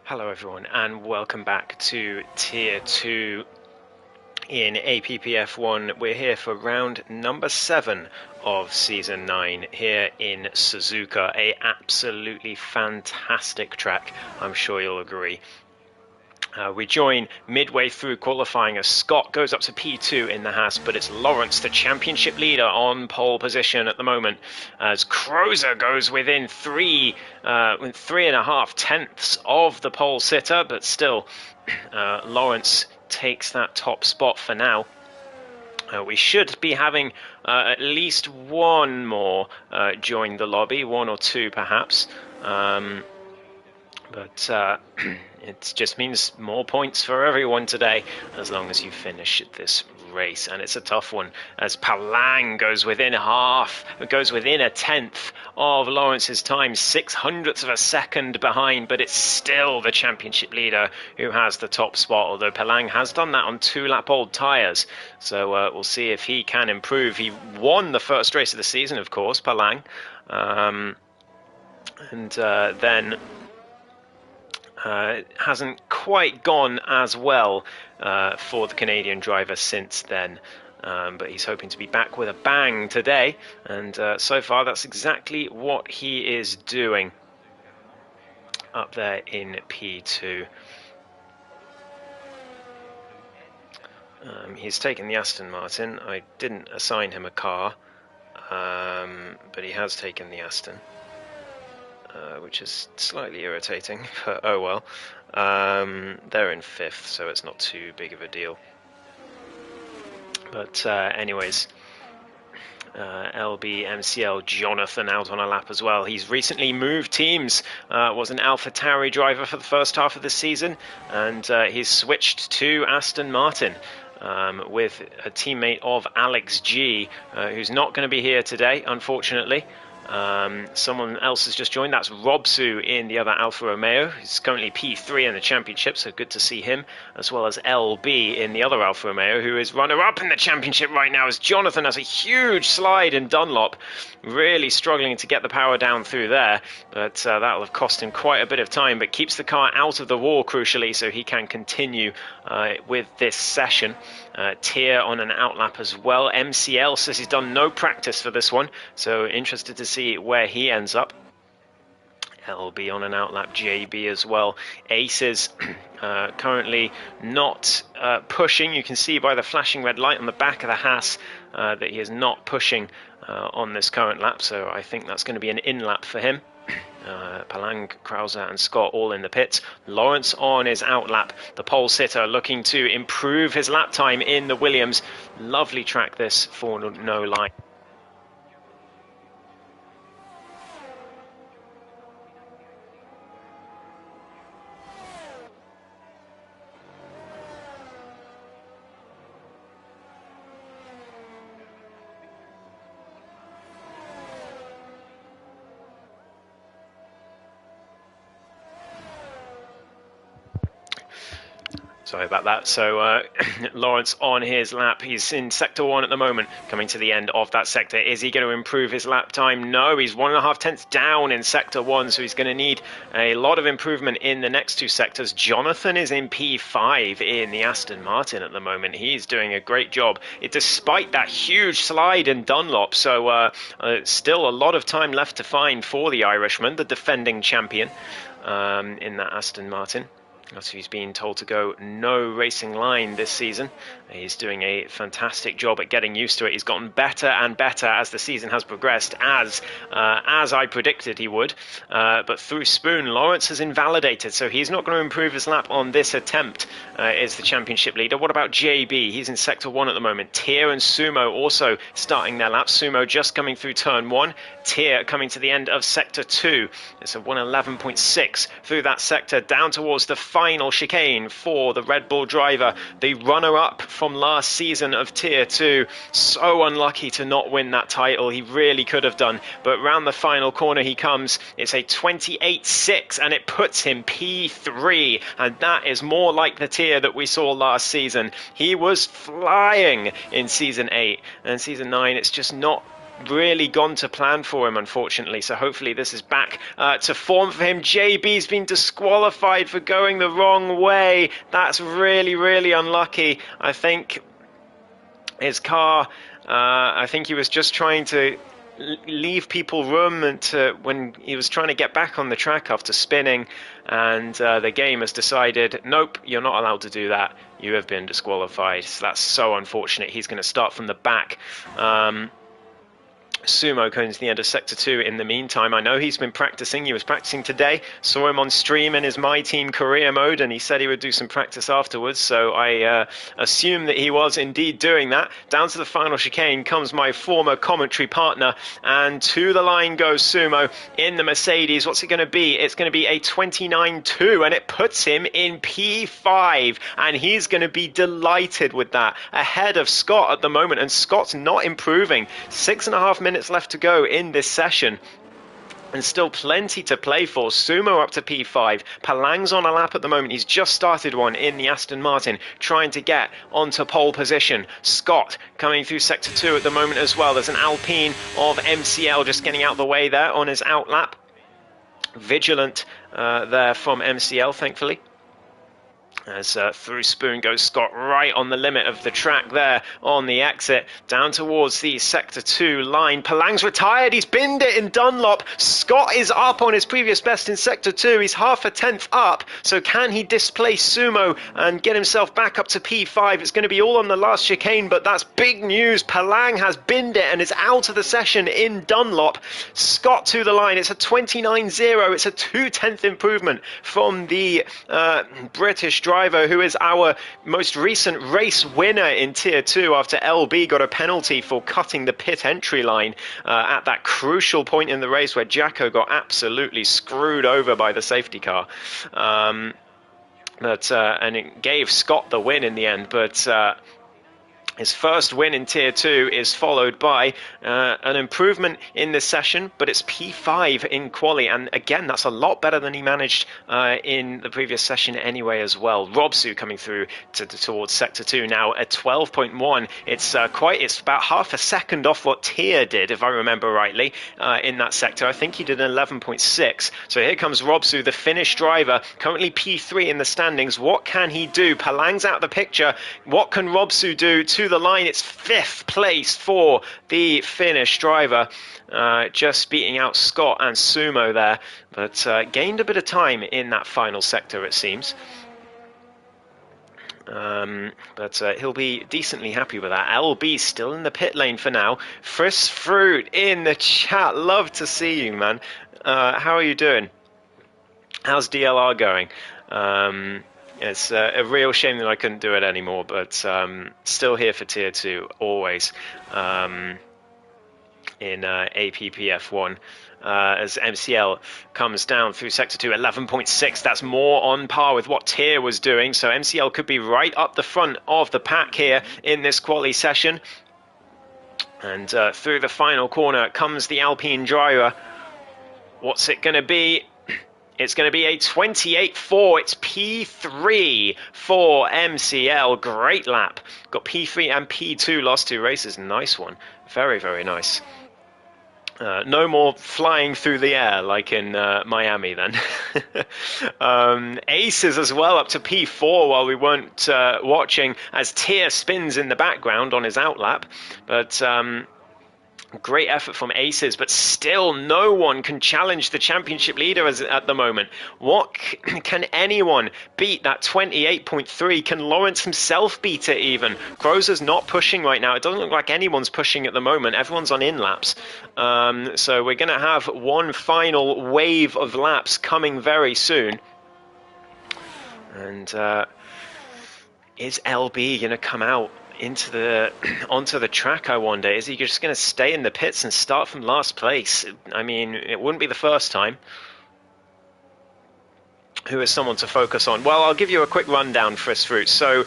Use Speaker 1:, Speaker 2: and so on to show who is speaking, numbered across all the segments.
Speaker 1: Hello everyone and welcome back to Tier 2 in APPF1. We're here for round number 7 of Season 9 here in Suzuka, a absolutely fantastic track, I'm sure you'll agree. We join midway through qualifying as Scott goes up to P2 in the Haas, but it's Lawrence, the championship leader, on pole position at the moment, as Crozer goes within 3.5 tenths of the pole sitter, but still Lawrence takes that top spot for now. We should be having at least one more join the lobby, one or two perhaps. But it just means more points for everyone today, as long as you finish this race. And it's a tough one, as Palang goes within a tenth of Lawrence's time, 600ths of a second behind, but it's still the championship leader who has the top spot, although Palang has done that on 2-lap-old tyres. So we'll see if he can improve. He won the first race of the season, of course, Palang. Then hasn't quite gone as well for the Canadian driver since then, but he's hoping to be back with a bang today, and so far that's exactly what he is doing up there in P2. He's taken the Aston Martin. I didn't assign him a car, but he has taken the Aston. Which is slightly irritating, but oh well. They're in 5th, so it's not too big of a deal. But anyways, LB MCL Jonathan out on a lap as well. He's recently moved teams, was an AlphaTauri driver for the first half of the season, and he's switched to Aston Martin. With a teammate of Alex G, who's not going to be here today, unfortunately. Someone else has just joined. That's Robsu in the other Alfa Romeo. He's currently P3 in the championship, so good to see him, as well as LB in the other Alfa Romeo, who is runner-up in the championship right now, as Jonathan has a huge slide in Dunlop, really struggling to get the power down through there, but that'll have cost him quite a bit of time, but keeps the car out of the wall, crucially, so he can continue with this session. Tier on an outlap as well. MCL says he's done no practice for this one, so interested to see where he ends up. LB on an outlap, JB as well. Ace is currently not pushing. You can see by the flashing red light on the back of the Haas that he is not pushing on this current lap, so I think that's going to be an in-lap for him. Palang, Krauser and Scott all in the pits. Lawrence on his outlap, the pole sitter, looking to improve his lap time in the Williams. Lovely track this for no line. Sorry about that. So Lawrence on his lap. He's in sector 1 at the moment, coming to the end of that sector. Is he going to improve his lap time? No, he's 1.5 tenths down in sector 1, so he's going to need a lot of improvement in the next 2 sectors. Jonathan is in P5 in the Aston Martin at the moment. He's doing a great job, despite that huge slide in Dunlop. So still a lot of time left to find for the Irishman, the defending champion, in that Aston Martin. So he's been told to go no racing line this season. He's doing a fantastic job at getting used to it. He's gotten better and better as the season has progressed, as I predicted he would. But through Spoon, Lawrence has invalidated, so he's not going to improve his lap on this attempt. Is the championship leader. What about JB? He's in sector 1 at the moment. Tier and Sumo also starting their laps. Sumo just coming through turn 1. Tier coming to the end of sector 2. It's a 111.6 through that sector, down towards the final chicane for the Red Bull driver, the runner-up from last season of Tier 2. So unlucky to not win that title. He really could have done, but round the final corner he comes. It's a 28.6 and it puts him P3, and that is more like the Tier that we saw last season. He was flying in Season 8, and Season 9 it's just not really gone to plan for him, unfortunately. So hopefully this is back to form for him. JB's been disqualified for going the wrong way. That's really, really unlucky. I think his car, I think he was just trying to leave people room and when he was trying to get back on the track after spinning, and the game has decided, nope, you're not allowed to do that. You have been disqualified. So that's so unfortunate. He's going to start from the back. Sumo coming to the end of Sector 2 in the meantime. I know he's been practicing. He was practicing today. Saw him on stream in his My Team career mode, and he said he would do some practice afterwards. So I assume that he was indeed doing that. Down to the final chicane comes my former commentary partner, and to the line goes Sumo in the Mercedes. What's it going to be? It's going to be a 29.2, and it puts him in P5, and he's going to be delighted with that. Ahead of Scott at the moment, and Scott's not improving. 6.5 minutes left to go in this session, and still plenty to play for. Sumo up to P5. Palang's on a lap at the moment. He's just started one in the Aston Martin, trying to get onto pole position. Scott coming through Sector 2 at the moment as well. There's an Alpine of MCL just getting out the way there on his out lap. Vigilant there from MCL, thankfully. As through Spoon goes Scott, right on the limit of the track there on the exit, down towards the Sector 2 line. Palang's retired, he's binned it in Dunlop. Scott is up on his previous best in Sector 2, he's half a tenth up, so can he displace Sumo and get himself back up to P5? It's going to be all on the last chicane, but that's big news. Palang has binned it and is out of the session in Dunlop. Scott to the line, it's a 29.0, it's a 2/10 improvement from the British driver, who is our most recent race winner in Tier 2 after LB got a penalty for cutting the pit entry line at that crucial point in the race where Jacko got absolutely screwed over by the safety car. And it gave Scott the win in the end, but his first win in Tier 2 is followed by an improvement in this session, but it's P5 in quali, and again, that's a lot better than he managed in the previous session anyway as well. Robsu coming through towards Sector 2 now at 12.1. It's about half a second off what Tier did, if I remember rightly, in that sector. I think he did an 11.6. So here comes Robsu, the Finnish driver, currently P3 in the standings. What can he do? Palang's out of the picture. What can Robsu do to the line? It's 5th place for the Finnish driver, just beating out Scott and Sumo there, but gained a bit of time in that final sector, it seems. But he'll be decently happy with that. LB still in the pit lane for now. Frisk Fruit in the chat, love to see you, man. How are you doing? How's DLR going? It's a real shame that I couldn't do it anymore, but still here for Tier 2, always, in APPF1. As MCL comes down through Sector 2, 11.6, that's more on par with what Tier was doing, so MCL could be right up the front of the pack here in this quali session. And through the final corner comes the Alpine driver. What's it going to be? It's going to be a 28.4. It's P3 for MCL. Great lap. Got P3 and P2 last 2 races. Nice one. Very, very nice. No more flying through the air like in Miami then. Aces as well up to P4 while we weren't watching, as Tier spins in the background on his outlap. But great effort from Aces, but still no one can challenge the championship leader at the moment. What can anyone beat that 28.3? Can Lawrence himself beat it even? Grozer's not pushing right now. It doesn't look like anyone's pushing at the moment. Everyone's on in-laps. So we're going to have one final wave of laps coming very soon. And is LB going to come out onto the track, I wonder? Is he just going to stay in the pits and start from last place? I mean, it wouldn't be the first time. Who is someone to focus on? Well, I'll give you a quick rundown, Frisk Fruit. So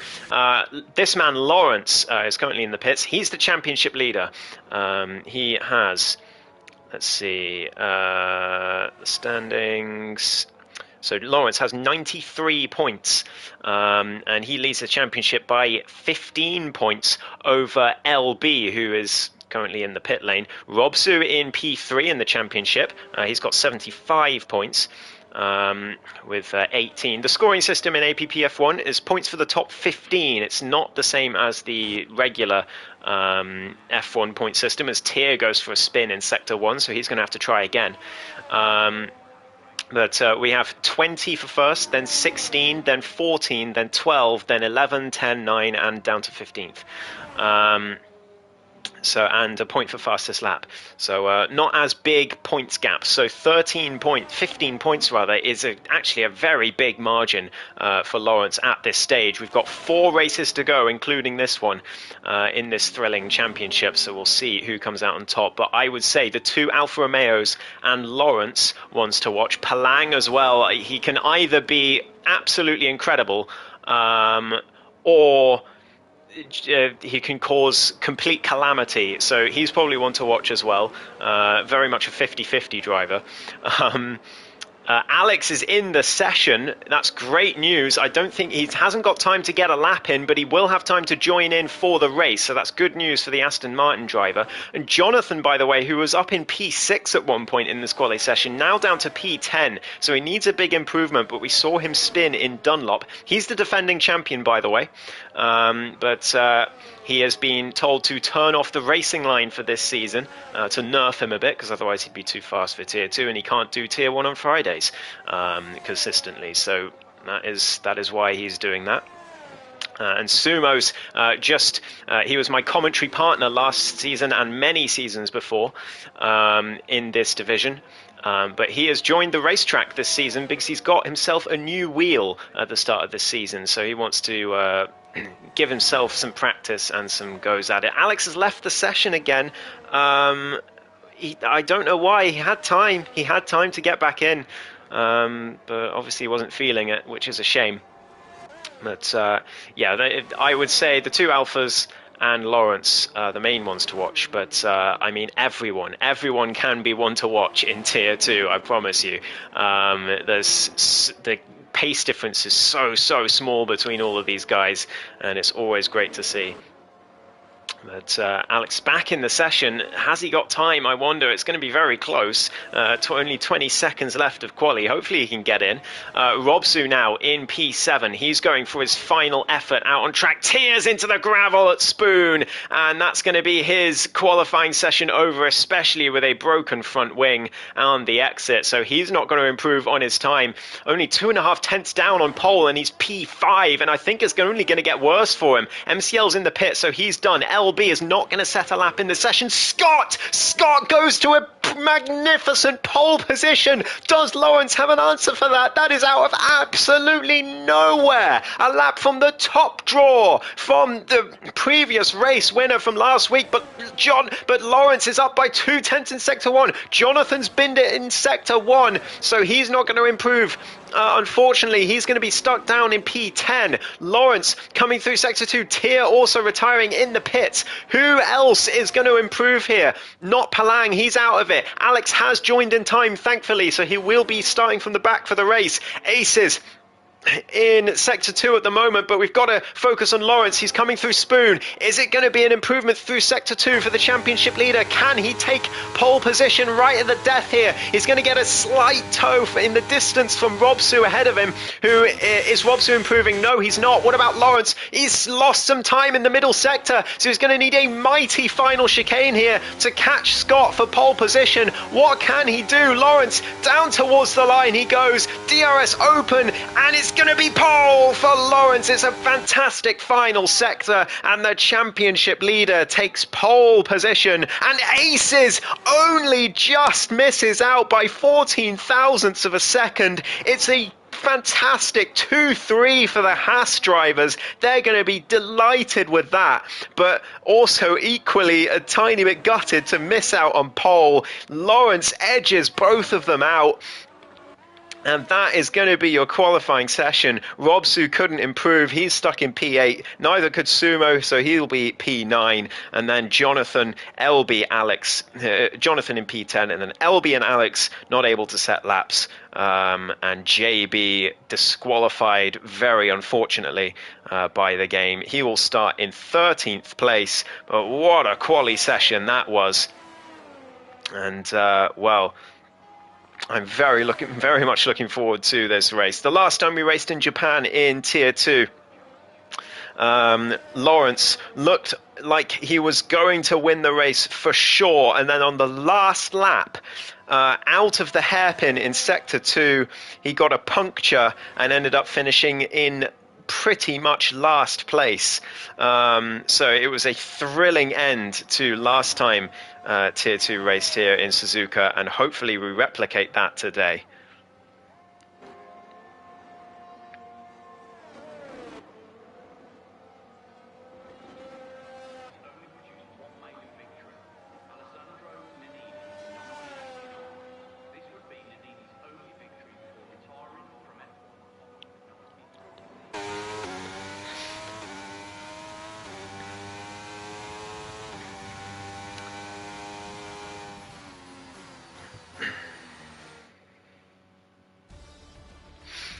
Speaker 1: this man, Lawrence, is currently in the pits. He's the championship leader. He has, let's see, the standings. So Lawrence has 93 points, and he leads the championship by 15 points over LB, who is currently in the pit lane. Robsu in P3 in the championship. He's got 75 points. With 18. The scoring system in APPF1 is points for the top 15. It's not the same as the regular F1 point system, as Tier goes for a spin in Sector 1, so he's going to have to try again. But we have 20 for first, then 16, then 14, then 12, then 11, 10, 9, and down to 15th. And a point for fastest lap. So not as big points gap. So 15 points rather, is actually a very big margin for Lawrence at this stage. We've got 4 races to go, including this one, in this thrilling championship. So we'll see who comes out on top. But I would say the 2 Alfa Romeos and Lawrence ones to watch. Palang as well. He can either be absolutely incredible or he can cause complete calamity, so he's probably one to watch as well. Very much a 50-50 driver. Alex is in the session. That's great news. I don't think he hasn't got time to get a lap in, but he will have time to join in for the race. So that's good news for the Aston Martin driver. And Jonathan, by the way, who was up in P6 at one point in this quali session, now down to P10. So he needs a big improvement, but we saw him spin in Dunlop. He's the defending champion, by the way. He has been told to turn off the racing line for this season, to nerf him a bit, because otherwise he'd be too fast for Tier 2, and he can't do Tier 1 on Fridays consistently. So that is why he's doing that. And Sumo's he was my commentary partner last season and many seasons before in this division. But he has joined the racetrack this season because he's got himself a new wheel at the start of this season. So he wants to give himself some practice and some goes at it. Alex has left the session again. I don't know why. He had time to get back in, but obviously he wasn't feeling it, which is a shame. But I would say the 2 Alphas and Lawrence are the main ones to watch. But I mean, everyone can be one to watch in Tier 2, I promise you. The pace difference is so small between all of these guys, and it's always great to see. But Alex back in the session. Has he got time? I wonder. It's going to be very close. Only 20 seconds left of quali. Hopefully he can get in. Robsu now in P7. He's going for his final effort out on track. Tears into the gravel at Spoon. And that's going to be his qualifying session over, especially with a broken front wing on the exit. So he's not going to improve on his time. Only 2.5 tenths down on pole, and he's P5. And I think it's only going to get worse for him. MCL's in the pit, so he's done. LB is not going to set a lap in the session. Scott goes to a magnificent pole position. Does Lawrence have an answer for that? That is out of absolutely nowhere. A lap from the top draw from the previous race winner from last week, but Lawrence is up by 2 tenths in Sector 1. Jonathan's binned it in Sector 1, so he's not going to improve. Unfortunately, he's going to be stuck down in P10. Lawrence coming through Sector 2. Tier also retiring in the pits. Who else is going to improve here? Not Palang. He's out of it. Alex has joined in time, thankfully, so he will be starting from the back for the race. Aces in Sector 2 at the moment, but we've got to focus on Lawrence. He's coming through Spoon. Is it going to be an improvement through Sector 2 for the championship leader? Can he take pole position right at the death here? He's going to get a slight toe in the distance from Robsu ahead of him. Is Robsu improving? No, he's not. What about Lawrence? He's lost some time in the middle sector, so he's going to need a mighty final chicane here to catch Scott for pole position. What can he do? Lawrence down towards the line he goes. DRS open, and it's going to be pole for Lawrence. It's a fantastic final sector, and the championship leader takes pole position, and Aces only just misses out by 14 thousandths of a second. It's a fantastic 2-3 for the Haas drivers. They're going to be delighted with that, but also equally a tiny bit gutted to miss out on pole. Lawrence edges both of them out. And that is going to be your qualifying session. Robsu couldn't improve. He's stuck in P8. Neither could Sumo, so he'll be P9. And then Jonathan, LB, Alex, Jonathan in P10. And then LB and Alex not able to set laps. And JB disqualified, very unfortunately, by the game. He will start in 13th place. But what a quali session that was. And, well, I'm very much looking forward to this race. The last time we raced in Japan in Tier 2, Lawrence looked like he was going to win the race for sure. And then on the last lap, out of the hairpin in Sector 2, he got a puncture and ended up finishing in pretty much last place. So it was a thrilling end to last time Tier 2 raced here in Suzuka, and hopefully we replicate that today.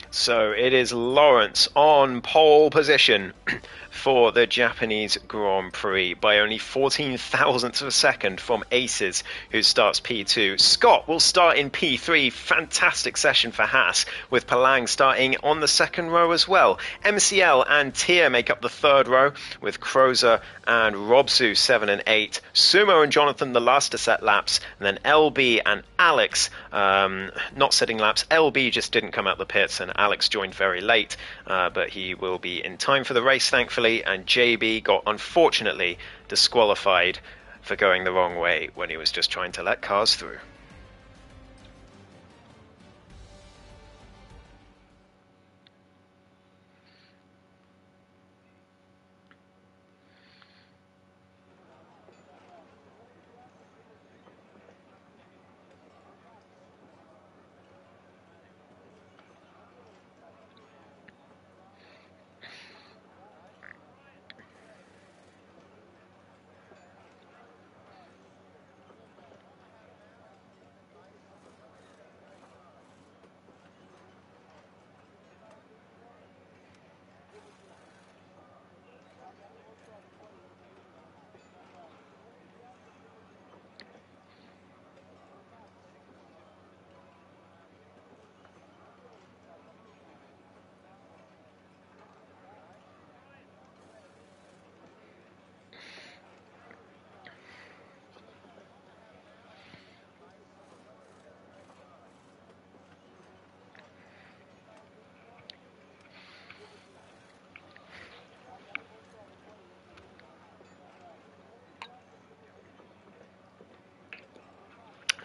Speaker 1: So it is Lawrence on pole position for the Japanese Grand Prix by only 14 thousandths of a second from Aces, who starts P2. Scott will start in P3. Fantastic session for Haas, with Palang starting on the second row as well. MCL and Tia make up the third row, with Crozer and Robsu 7 and 8. Sumo and Jonathan the last to set laps, and then LB and Alex not setting laps. LB just didn't come out the pits, and Alex joined very late, but he will be in time for the race, thankfully. And JB got, unfortunately, disqualified for going the wrong way when he was just trying to let cars through.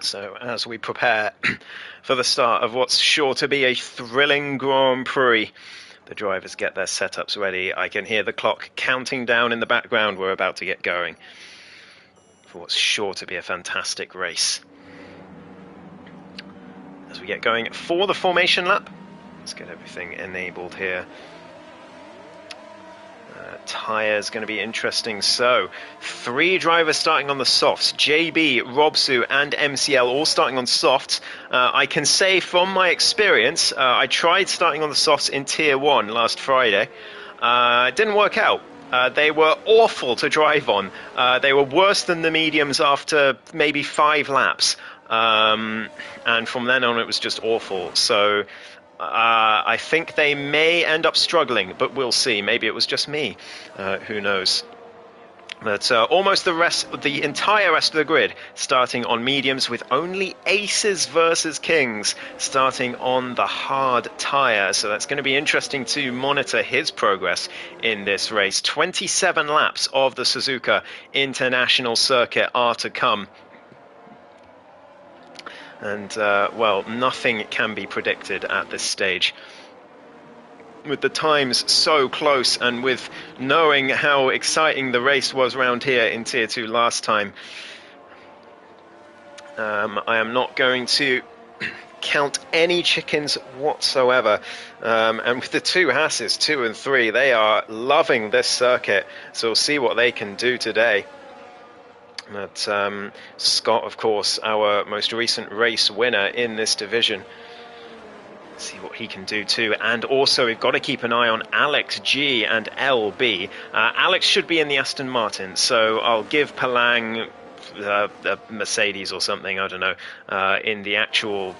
Speaker 1: So as we prepare for the start of what's sure to be a thrilling Grand Prix, the drivers get their setups ready. I can hear the clock counting down in the background. We're about to get going for what's sure to be a fantastic race. As we get going for the formation lap, let's get everything enabled here. Tyres going to be interesting. So 3 drivers starting on the softs: JB, Robsu and MCL all starting on softs. I can say from my experience, I tried starting on the softs in Tier 1 last Friday. It didn't work out. They were awful to drive on. They were worse than the mediums after maybe 5 laps. And from then on it was just awful. So I think they may end up struggling, but we'll see. Maybe it was just me. Who knows? But almost the entire rest of the grid starting on mediums, with only Aces versus Kings starting on the hard tyre. So that's going to be interesting to monitor his progress in this race. 27 laps of the Suzuka International Circuit are to come. And, well, nothing can be predicted at this stage. With the times so close, and with knowing how exciting the race was around here in Tier 2 last time, I am not going to count any chickens whatsoever. And with the two Hasses, 2 and 3, they are loving this circuit, so we'll see what they can do today. But Scott, of course, our most recent race winner in this division. See what he can do too. And also we've got to keep an eye on Alex G and LB. Alex should be in the Aston Martin, so I'll give Palang a Mercedes or something, I don't know, in the actual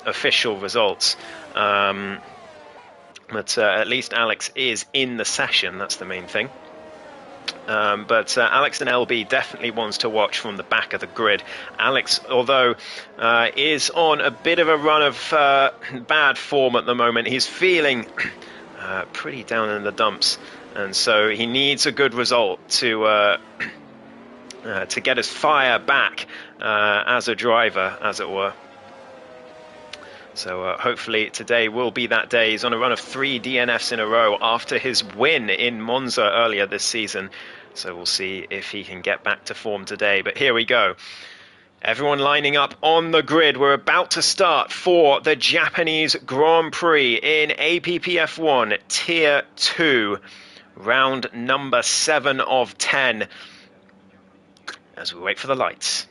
Speaker 1: official results. But at least Alex is in the session, that's the main thing. But Alex and LB definitely ones to watch from the back of the grid. Alex, although is on a bit of a run of bad form at the moment, he's feeling pretty down in the dumps, and so he needs a good result to get his fire back as a driver, as it were. So hopefully today will be that day. He's on a run of 3 DNFs in a row after his win in Monza earlier this season. So we'll see if he can get back to form today. But here we go. Everyone lining up on the grid. We're about to start for the Japanese Grand Prix in APPF1 Tier 2. Round number 7 of 10. As we wait for the lights.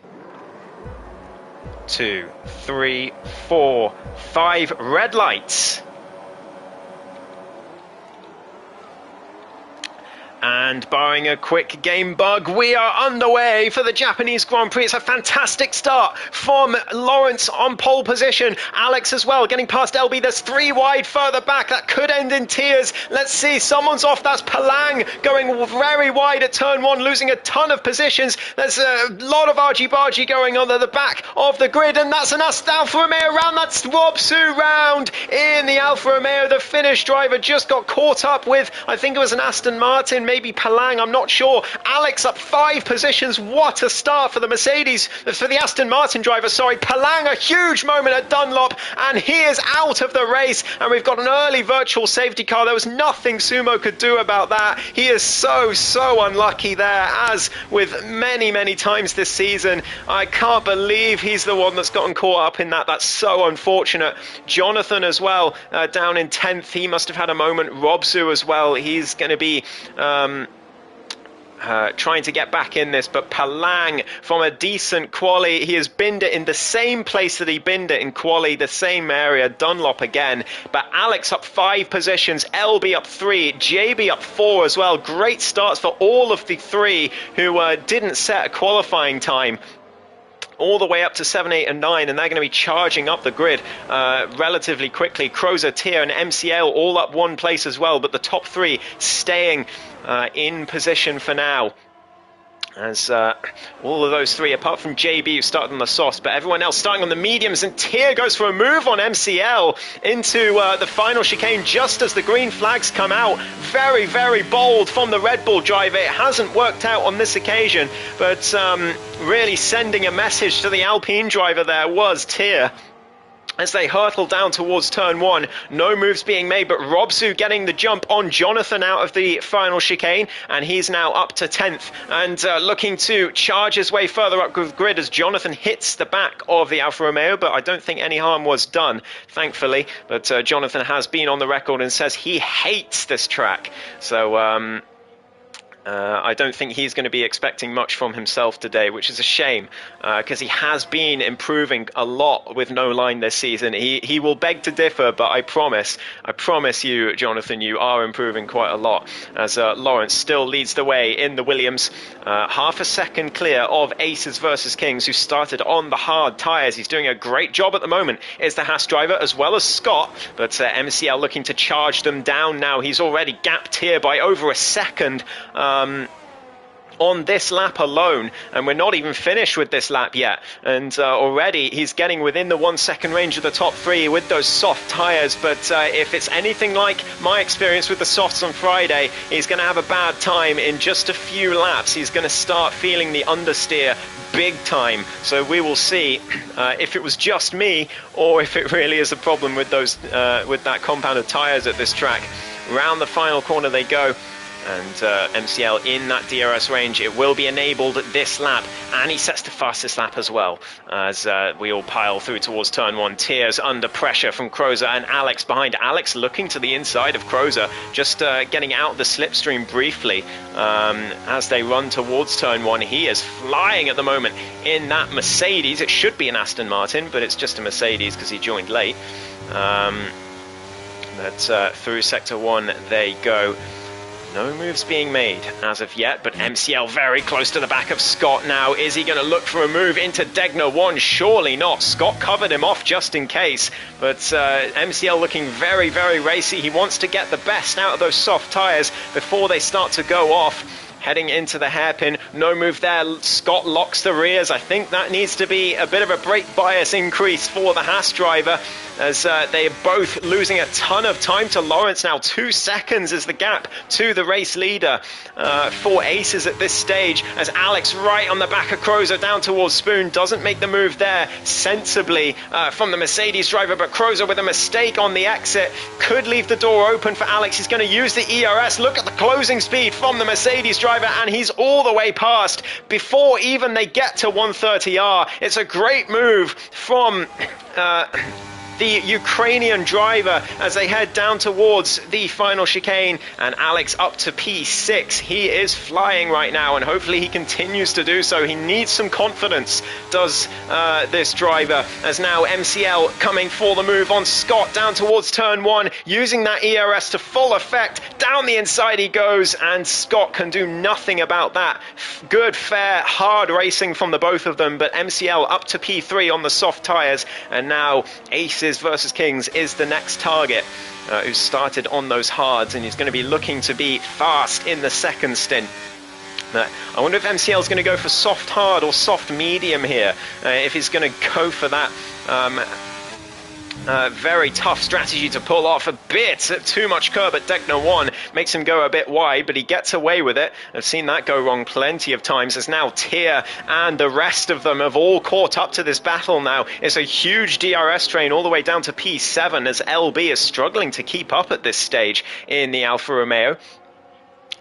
Speaker 1: 2, 3, 4, 5 red lights. And barring a quick game bug, we are underway for the Japanese Grand Prix. It's a fantastic start from Lawrence on pole position. Alex as well, getting past LB. There's 3 wide further back. That could end in tears. Let's see, someone's off. That's Palang going very wide at turn 1, losing a ton of positions. There's a lot of argy-bargy going on at the back of the grid, and that's an Alfa Romeo round. That's Rob Su round in the Alfa Romeo. The Finnish driver just got caught up with, I think it was an Aston Martin, maybe Palang, I'm not sure. Alex up 5 positions. What a start for the Mercedes, for the Aston Martin driver, sorry. Palang, a huge moment at Dunlop, and he is out of the race, and we've got an early virtual safety car. There was nothing Sumo could do about that. He is so unlucky there, as with many times this season. I can't believe he's the one that's gotten caught up in that. That's so unfortunate. Jonathan as well, down in 10th. He must have had a moment. Robsu as well. He's going to be trying to get back in this, but Palang from a decent quali, he has binned it in the same place that he binned it in quali, the same area. Dunlop again, but Alex up 5 positions, LB up 3, JB up 4 as well. Great starts for all of the 3 who didn't set a qualifying time, all the way up to 7, 8 and 9, and they're going to be charging up the grid relatively quickly. Crozer, Tier and MCL all up 1 place as well, but the top 3 staying in position for now. As all of those 3, apart from JB, who started on the softs, but everyone else starting on the mediums, and Tier goes for a move on MCL into the final chicane just as the green flags come out. Very bold from the Red Bull driver. It hasn't worked out on this occasion, but really sending a message to the Alpine driver there was Tier. As they hurtle down towards turn 1, no moves being made, but Robsu getting the jump on Jonathan out of the final chicane, and he's now up to 10th and looking to charge his way further up the grid as Jonathan hits the back of the Alfa Romeo, but I don't think any harm was done, thankfully. But Jonathan has been on the record and says he hates this track, so I don't think he's going to be expecting much from himself today, which is a shame, because he has been improving a lot with no line this season. He will beg to differ, but I promise you, Jonathan, you are improving quite a lot, as Lawrence still leads the way in the Williams, half a second clear of Aces versus Kings, who started on the hard tyres. He's doing a great job at the moment, is the Haas driver, as well as Scott, but MCL looking to charge them down now. He's already gapped here by over a second on this lap alone, and we're not even finished with this lap yet, and already he's getting within the 1 second range of the top 3 with those soft tyres. But if it's anything like my experience with the softs on Friday, he's going to have a bad time in just a few laps. He's going to start feeling the understeer big time, so we will see if it was just me or if it really is a problem with those with that compound of tyres at this track. Round the final corner they go. And MCL in that DRS range. It will be enabled this lap, and he sets the fastest lap as well as we all pile through towards turn 1. Tears under pressure from Crozer and Alex behind. Alex looking to the inside of Crozer, just getting out the slipstream briefly as they run towards turn 1. He is flying at the moment in that Mercedes. It should be an Aston Martin, but it's just a Mercedes because he joined late. But through sector 1 they go. No moves being made as of yet, but MCL very close to the back of Scott now. Is he going to look for a move into Degner 1? Surely not. Scott covered him off just in case, but MCL looking very, very racy. He wants to get the best out of those soft tyres before they start to go off. Heading into the hairpin, no move there. Scott locks the rears. I think that needs to be a bit of a brake bias increase for the Haas driver, as they are both losing a ton of time to Lawrence now. 2 seconds is the gap to the race leader for Aces at this stage, as Alex right on the back of Crozer down towards Spoon. Doesn't make the move there sensibly from the Mercedes driver, but Crozer with a mistake on the exit could leave the door open for Alex. He's going to use the ERS. Look at the closing speed from the Mercedes driver, and he's all the way past before even they get to 130R. It's a great move from the Ukrainian driver as they head down towards the final chicane, and Alex up to P6. He is flying right now, and hopefully he continues to do so. He needs some confidence, does this driver, as now MCL coming for the move on Scott down towards turn 1, using that ERS to full effect. Down the inside he goes, and Scott can do nothing about that. Good, fair, hard racing from the both of them, but MCL up to P3 on the soft tyres, and now Aces versus Kings is the next target, who started on those hards, and he's going to be looking to be fast in the second stint. I wonder if MCL is going to go for soft hard or soft medium here, if he's going to go for that very tough strategy to pull off. A bit too much curb at Degner 1 makes him go a bit wide, but he gets away with it. I've seen that go wrong plenty of times, as now Tier and the rest of them have all caught up to this battle now. It's a huge DRS train all the way down to P7, as LB is struggling to keep up at this stage in the Alfa Romeo.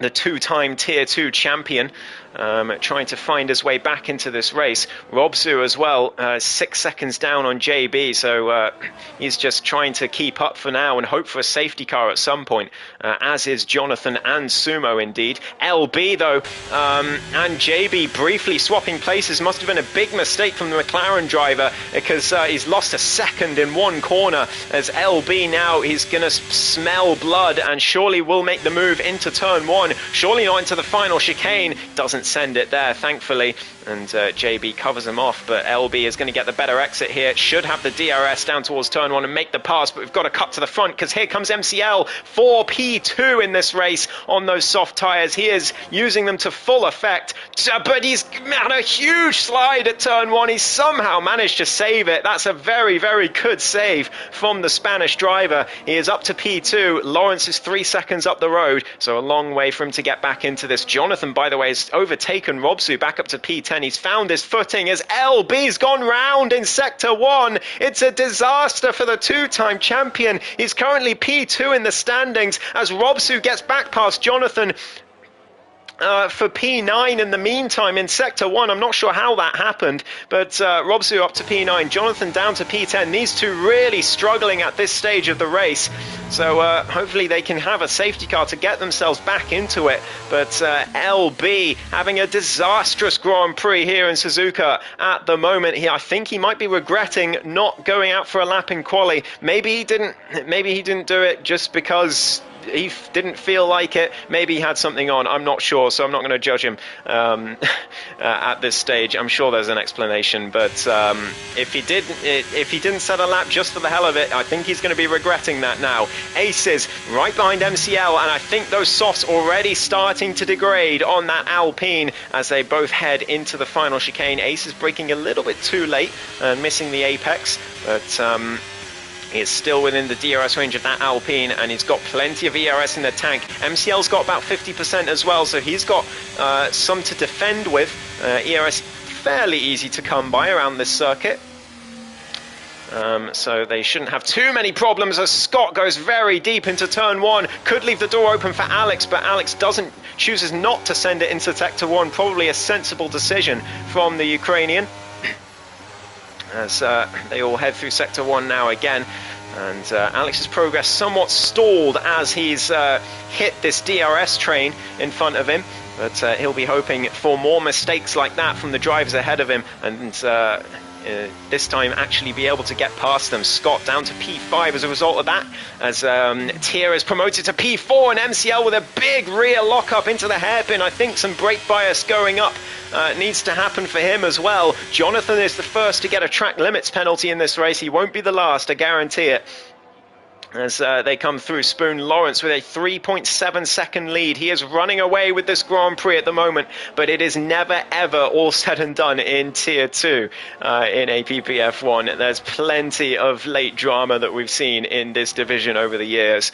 Speaker 1: The two-time Tier 2 champion, trying to find his way back into this race. Robsu as well, 6 seconds down on JB, so he's just trying to keep up for now and hope for a safety car at some point, as is Jonathan and Sumo indeed. LB though, and JB briefly swapping places must have been a big mistake from the McLaren driver, because he's lost a second in one corner, as LB now he's going to smell blood and surely will make the move into turn 1, surely not into the final chicane. Doesn't send it there, thankfully, and JB covers him off, but LB is going to get the better exit here. Should have the DRS down towards turn 1 and make the pass, but we've got to cut to the front, because here comes MCL for P2 in this race on those soft tyres. He is using them to full effect, but he's had a huge slide at turn 1. He's somehow managed to save it. That's a very, very good save from the Spanish driver. He is up to P2. Lawrence is 3 seconds up the road, so a long way for him to get back into this. Jonathan, by the way, has overtaken Robsu back up to P10. He's found his footing as LB's gone round in Sector 1. It's a disaster for the two-time champion. He's currently P2 in the standings as Robsu gets back past Jonathan for P9 in the meantime in Sector 1. I'm not sure how that happened, but Robsu up to P9, Jonathan down to P10. These two really struggling at this stage of the race, so hopefully they can have a safety car to get themselves back into it. But LB having a disastrous Grand Prix here in Suzuka at the moment. I think he might be regretting not going out for a lap in quali. Maybe he didn't do it just because he didn't feel like it. Maybe he had something on. I'm not sure, so I'm not going to judge him at this stage. I'm sure there's an explanation, but if he didn't set a lap just for the hell of it, I think he's going to be regretting that now. Aces right behind MCL, and I think those softs already starting to degrade on that Alpine as they both head into the final chicane. Ace is braking a little bit too late and missing the apex, but he is still within the DRS range of that Alpine, and he's got plenty of ERS in the tank. MCL's got about 50% as well, so he's got some to defend with. ERS fairly easy to come by around this circuit. So they shouldn't have too many problems as Scott goes very deep into turn 1. Could leave the door open for Alex, but Alex chooses not to send it into sector 1. Probably a sensible decision from the Ukrainian. As they all head through sector 1 now again. And Alex's progress somewhat stalled as he's hit this DRS train in front of him. But he'll be hoping for more mistakes like that from the drivers ahead of him. And this time actually be able to get past them. Scott down to P5 as a result of that, as Tier is promoted to P4, and MCL with a big rear lockup into the hairpin. I think some brake bias going up needs to happen for him as well. Jonathan is the first to get a track limits penalty in this race. He won't be the last, I guarantee it. As they come through, Spoon Lawrence with a 3.7 second lead. He is running away with this Grand Prix at the moment, but it is never ever all said and done in Tier 2 in APPF1. There's plenty of late drama that we've seen in this division over the years.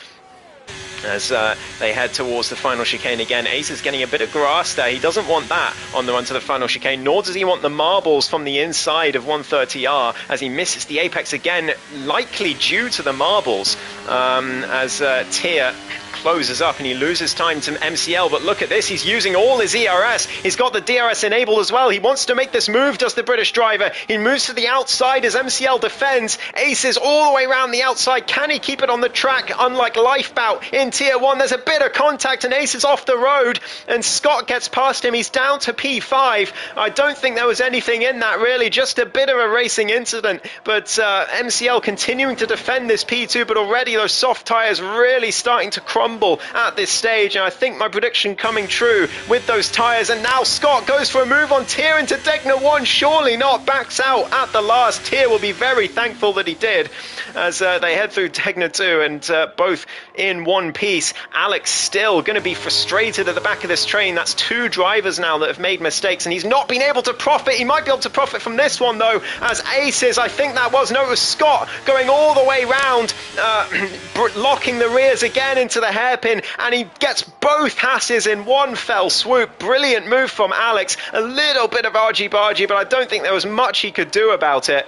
Speaker 1: As they head towards the final chicane again. Ace is getting a bit of grass there. He doesn't want that on the run to the final chicane, nor does he want the marbles from the inside of 130R as he misses the apex again, likely due to the marbles, as Tier closes up and he loses time to MCL. But look at this, he's using all his ERS. He's got the DRS enabled as well. He wants to make this move, does the British driver. He moves to the outside as MCL defends. Ace is all the way around the outside. Can he keep it on the track? Unlike Lifebout in Tier 1, there's a bit of contact and Ace is off the road and Scott gets past him. He's down to P5. I don't think there was anything in that really, just a bit of a racing incident. But MCL continuing to defend this P2, but already those soft tyres really starting to crumble at this stage, and I think my prediction coming true with those tyres. And now Scott goes for a move on Tier into Degna 1, surely not, backs out at the last. Tier will be very thankful that he did, as they head through Degna 2 and both in one piece. Alex still going to be frustrated at the back of this train. That's two drivers now that have made mistakes, and he's not been able to profit. He might be able to profit from this one though, as Aces, I think that was, no, it was Scott going all the way round, locking the rears again into the hairpin, and he gets both Hasses in one fell swoop. Brilliant move from Alex. A little bit of argy-bargy, but I don't think there was much he could do about it.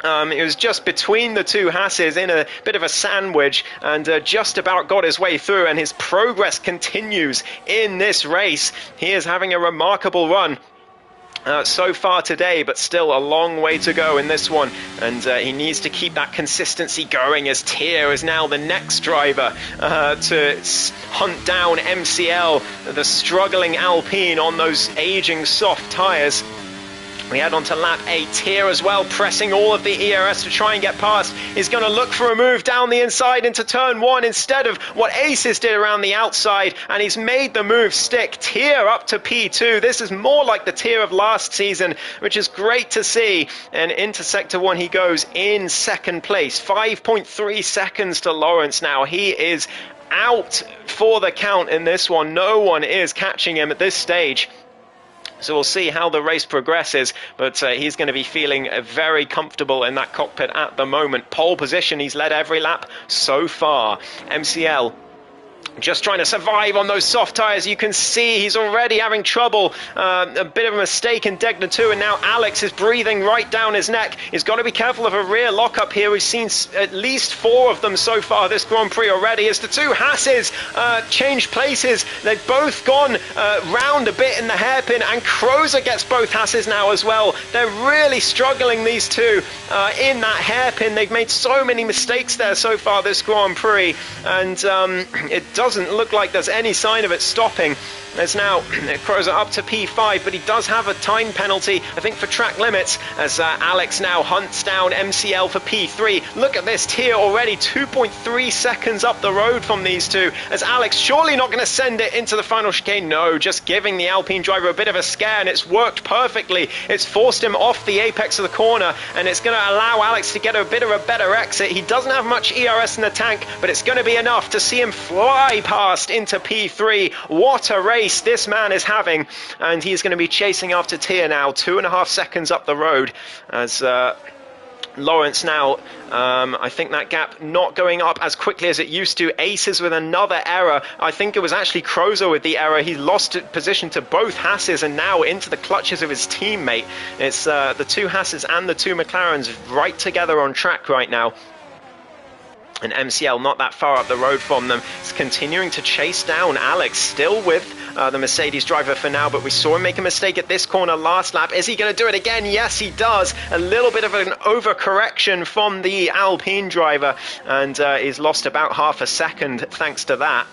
Speaker 1: It was just between the two Hasses in a bit of a sandwich, and just about got his way through, and his progress continues in this race. He is having a remarkable run so far today, but still a long way to go in this one, and he needs to keep that consistency going, as Tier is now the next driver to hunt down MCL, the struggling Alpine on those aging soft tyres. We head on to lap 8. Tier as well, pressing all of the ERS to try and get past. He's going to look for a move down the inside into turn 1 instead of what Aces did around the outside, and he's made the move stick. Tier up to P2. This is more like the Tier of last season, which is great to see. And into Sector 1 he goes in second place. 5.3 seconds to Lawrence now. He is out for the count in this one. No one is catching him at this stage. So we'll see how the race progresses, but he's going to be feeling very comfortable in that cockpit at the moment. Pole position, he's led every lap so far. MCL just trying to survive on those soft tyres. You can see he's already having trouble. A bit of a mistake in Degna 2, and now Alex is breathing right down his neck. He's got to be careful of a rear lockup here. We've seen at least 4 of them so far this Grand Prix already, as the two Hasses change places. They've both gone round a bit in the hairpin, and Crozer gets both Hasses now as well. They're really struggling, these two, in that hairpin. They've made so many mistakes there so far this Grand Prix, and it doesn't look like there's any sign of it stopping. There's now Crozer up to P5, but he does have a time penalty, I think, for track limits, as Alex now hunts down MCL for P3. Look at this, Tier already 2.3 seconds up the road from these two, as Alex surely not going to send it into the final chicane. No, just giving the Alpine driver a bit of a scare, and it's worked perfectly. It's forced him off the apex of the corner, and it's going to allow Alex to get a bit of a better exit. He doesn't have much ERS in the tank, but it's going to be enough to see him fly past into P3. What a race this man is having, and he's going to be chasing after Tier now, 2.5 seconds up the road, as Lawrence now, I think that gap not going up as quickly as it used to. Aces with another error. I think it was actually Crozer with the error. He lost position to both Hasses and now into the clutches of his teammate. It's the two Hasses and the two McLarens right together on track right now. And MCL not that far up the road from them. It's continuing to chase down Alex, still with the Mercedes driver for now, but we saw him make a mistake at this corner last lap. Is he going to do it again? Yes, he does. A little bit of an overcorrection from the Alpine driver, and he's lost about half a second thanks to that.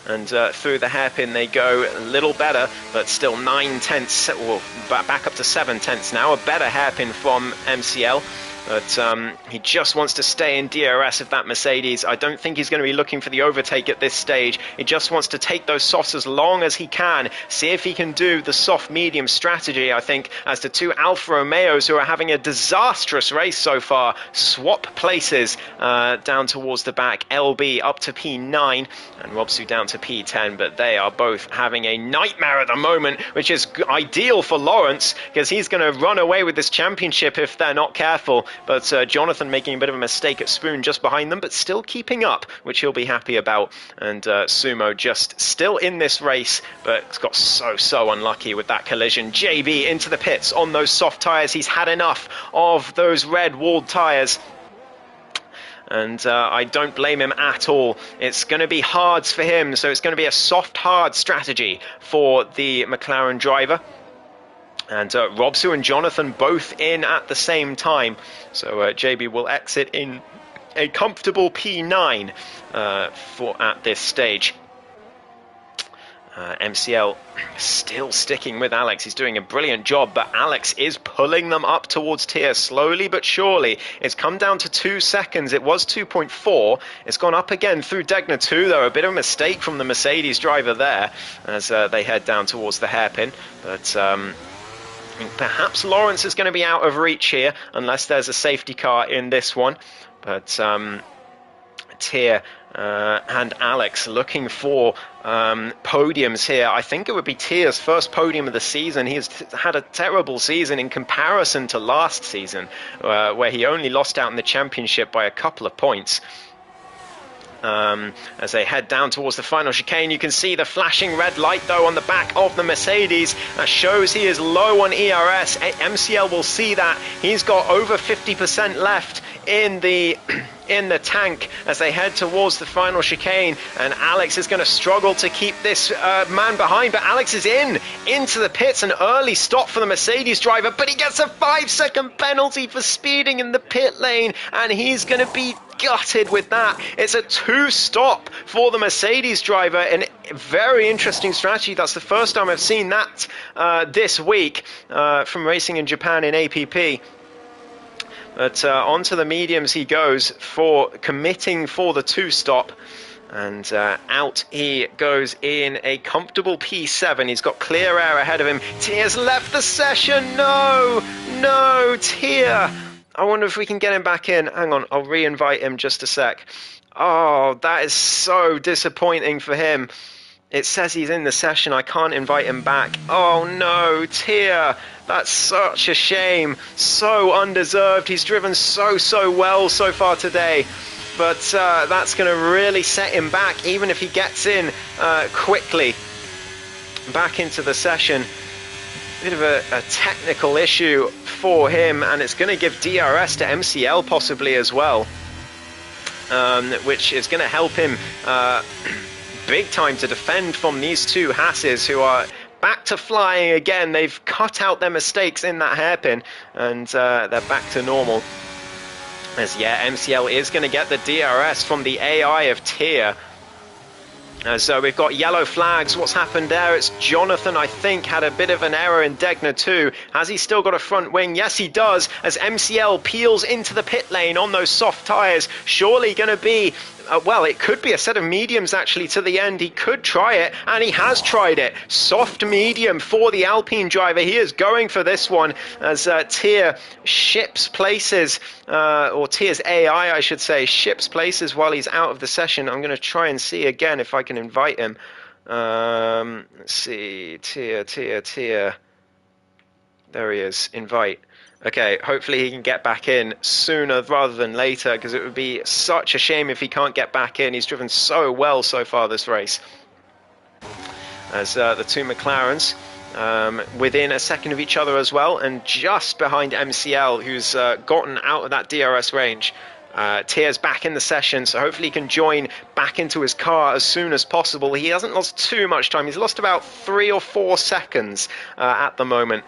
Speaker 1: And through the hairpin they go, a little better, but still 9 tenths, well, back up to 7 tenths now. A better hairpin from MCL. But he just wants to stay in DRS of that Mercedes. I don't think he's going to be looking for the overtake at this stage. He just wants to take those softs as long as he can, see if he can do the soft-medium strategy, I think, as the two Alfa Romeos, who are having a disastrous race so far, swap places down towards the back. LB up to P9 and Robsu down to P10, but they are both having a nightmare at the moment, which is ideal for Lawrence, because he's going to run away with this championship if they're not careful. But Jonathan making a bit of a mistake at Spoon just behind them, but still keeping up, which he'll be happy about. And Sumo just still in this race, but it's got so unlucky with that collision. JB into the pits on those soft tyres. He's had enough of those red walled tyres. And I don't blame him at all. It's going to be hards for him, so it's going to be a soft hard strategy for the McLaren driver. And Robsu and Jonathan both in at the same time. So JB will exit in a comfortable P9 at this stage. MCL still sticking with Alex. He's doing a brilliant job, but Alex is pulling them up towards tier slowly but surely. It's come down to 2 seconds. It was 2.4. It's gone up again through Degner 2, though. A bit of a mistake from the Mercedes driver there as they head down towards the hairpin. But perhaps Lawrence is going to be out of reach here, unless there's a safety car in this one. But Tier and Alex looking for podiums here. I think it would be Tier's first podium of the season. He's had a terrible season in comparison to last season, where he only lost out in the championship by a couple of points. As they head down towards the final chicane, you can see the flashing red light though on the back of the Mercedes. That shows he is low on ERS. MCL will see that. He's got over 50% left in the tank as they head towards the final chicane, and Alex is going to struggle to keep this man behind, but Alex is into the pits. An early stop for the Mercedes driver, but he gets a 5-second penalty for speeding in the pit lane, and he's going to be gutted with that. It's a 2-stop for the Mercedes driver, and very interesting strategy. That's the first time I've seen that this week from racing in Japan in APP. But onto the mediums he goes, for committing for the 2-stop. And out he goes in a comfortable P7. He's got clear air ahead of him. Tier's left the session. No, Tier. I wonder if we can get him back in. Hang on, I'll re-invite him just a sec. Oh, that is so disappointing for him. It says he's in the session. I can't invite him back. Oh no, Tier. That's such a shame. So undeserved. He's driven so well so far today. But that's going to really set him back, even if he gets in quickly back into the session. Bit of a technical issue for him, and it's going to give DRS to MCL possibly as well, which is going to help him big time to defend from these two Hasses, who are back to flying again. They've cut out their mistakes in that hairpin, and they're back to normal. As MCL is going to get the DRS from the AI of Tier. So we've got yellow flags. What's happened there? It's Jonathan, I think, had a bit of an error in Degner 2. Has he still got a front wing? Yes, he does, as MCL peels into the pit lane on those soft tyres. Surely going to be, well, it could be a set of mediums actually to the end. He could try it, and he has tried it. Soft medium for the Alpine driver. He is going for this one as Tier ships places, or Tier's AI, I should say, ships places while he's out of the session. I'm going to try and see again if I can invite him. Let's see, Tier. There he is, invite. Okay, hopefully he can get back in sooner rather than later, because it would be such a shame if he can't get back in. He's driven so well so far this race. As the two McLarens within a second of each other as well, and just behind MCL, who's gotten out of that DRS range. Tier's back in the session, so hopefully he can join back into his car as soon as possible. He hasn't lost too much time. He's lost about 3 or 4 seconds at the moment.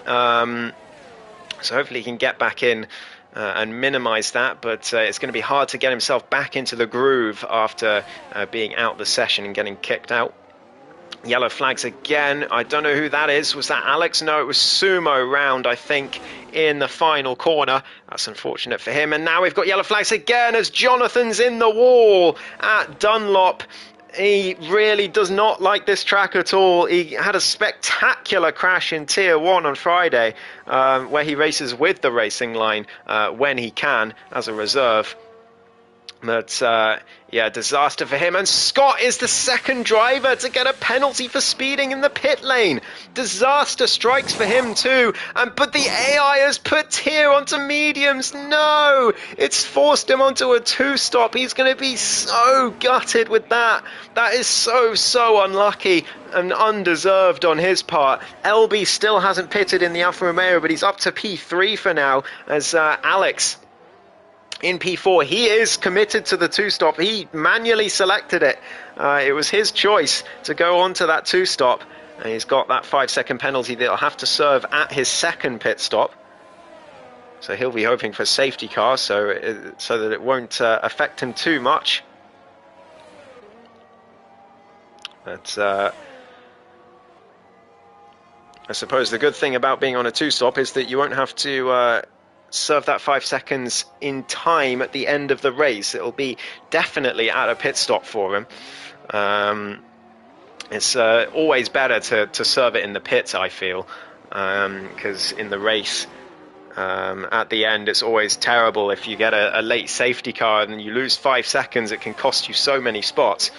Speaker 1: So hopefully he can get back in and minimise that, but it's going to be hard to get himself back into the groove after being out the session and getting kicked out. Yellow flags again. I don't know who that is. Was that Alex? No, it was Sumo round, I think, in the final corner. That's unfortunate for him. And now we've got yellow flags again as Jonathan's in the wall at Dunlop. He really does not like this track at all. He had a spectacular crash in Tier 1 on Friday, where he races with the racing line when he can as a reserve. But, yeah, disaster for him. And Scott is the second driver to get a penalty for speeding in the pit lane. Disaster strikes for him too. But the AI has put Tier onto mediums. No! It's forced him onto a 2-stop. He's going to be so gutted with that. That is so unlucky and undeserved on his part. LB still hasn't pitted in the Alfa Romeo, but he's up to P3 for now as Alex in P4, he is committed to the 2-stop. He manually selected it. It was his choice to go on to that 2-stop. And he's got that 5-second penalty that he'll have to serve at his second pit stop. So he'll be hoping for a safety car so that it won't affect him too much. But I suppose the good thing about being on a 2-stop is that you won't have to serve that 5 seconds in time at the end of the race. It'll be definitely at a pit stop for him. It's always better to serve it in the pits, I feel, because in the race at the end it's always terrible if you get a late safety car and you lose 5 seconds. It can cost you so many spots.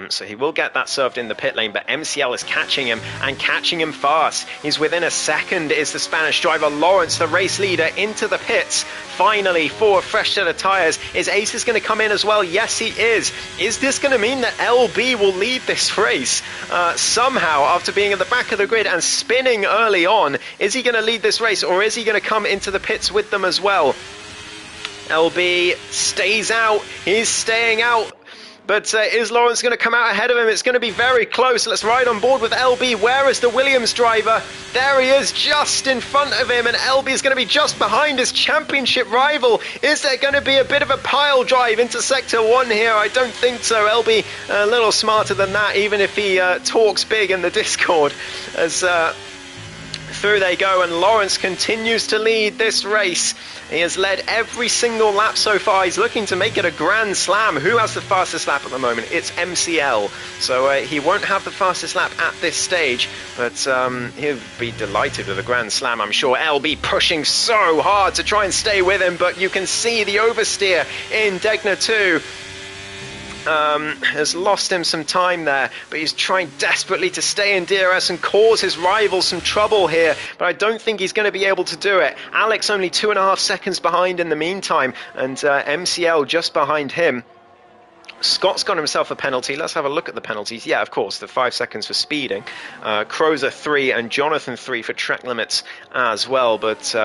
Speaker 1: So he will get that served in the pit lane, but MCL is catching him and catching him fast. He's within a second is the Spanish driver Lawrence, the race leader, into the pits. Finally, for a fresh set of tyres. Is Ace going to come in as well? Yes, he is. Is this going to mean that LB will lead this race? Somehow, after being at the back of the grid and spinning early on, is he going to lead this race, or is he going to come into the pits with them as well? LB stays out. He's staying out. But is Lawrence going to come out ahead of him? It's going to be very close. Let's ride on board with LB. Where is the Williams driver? There he is, just in front of him, and LB is going to be just behind his championship rival. Is there going to be a bit of a pile drive into Sector 1 here? I don't think so. LB a little smarter than that, even if he talks big in the Discord. As through they go, and Lawrence continues to lead this race. He has led every single lap so far. He's looking to make it a grand slam. Who has the fastest lap at the moment? It's MCL. So he won't have the fastest lap at this stage, but he'll be delighted with a grand slam, I'm sure. LB pushing so hard to try and stay with him, but you can see the oversteer in Degner 2. Has lost him some time there, but he's trying desperately to stay in DRS and cause his rival some trouble here, but I don't think he's going to be able to do it. Alex only 2.5 seconds behind in the meantime, and MCL just behind him. Scott's got himself a penalty. Let's have a look at the penalties. Yeah, of course, the 5 seconds for speeding. Crozer 3 and Jonathan 3 for track limits as well, but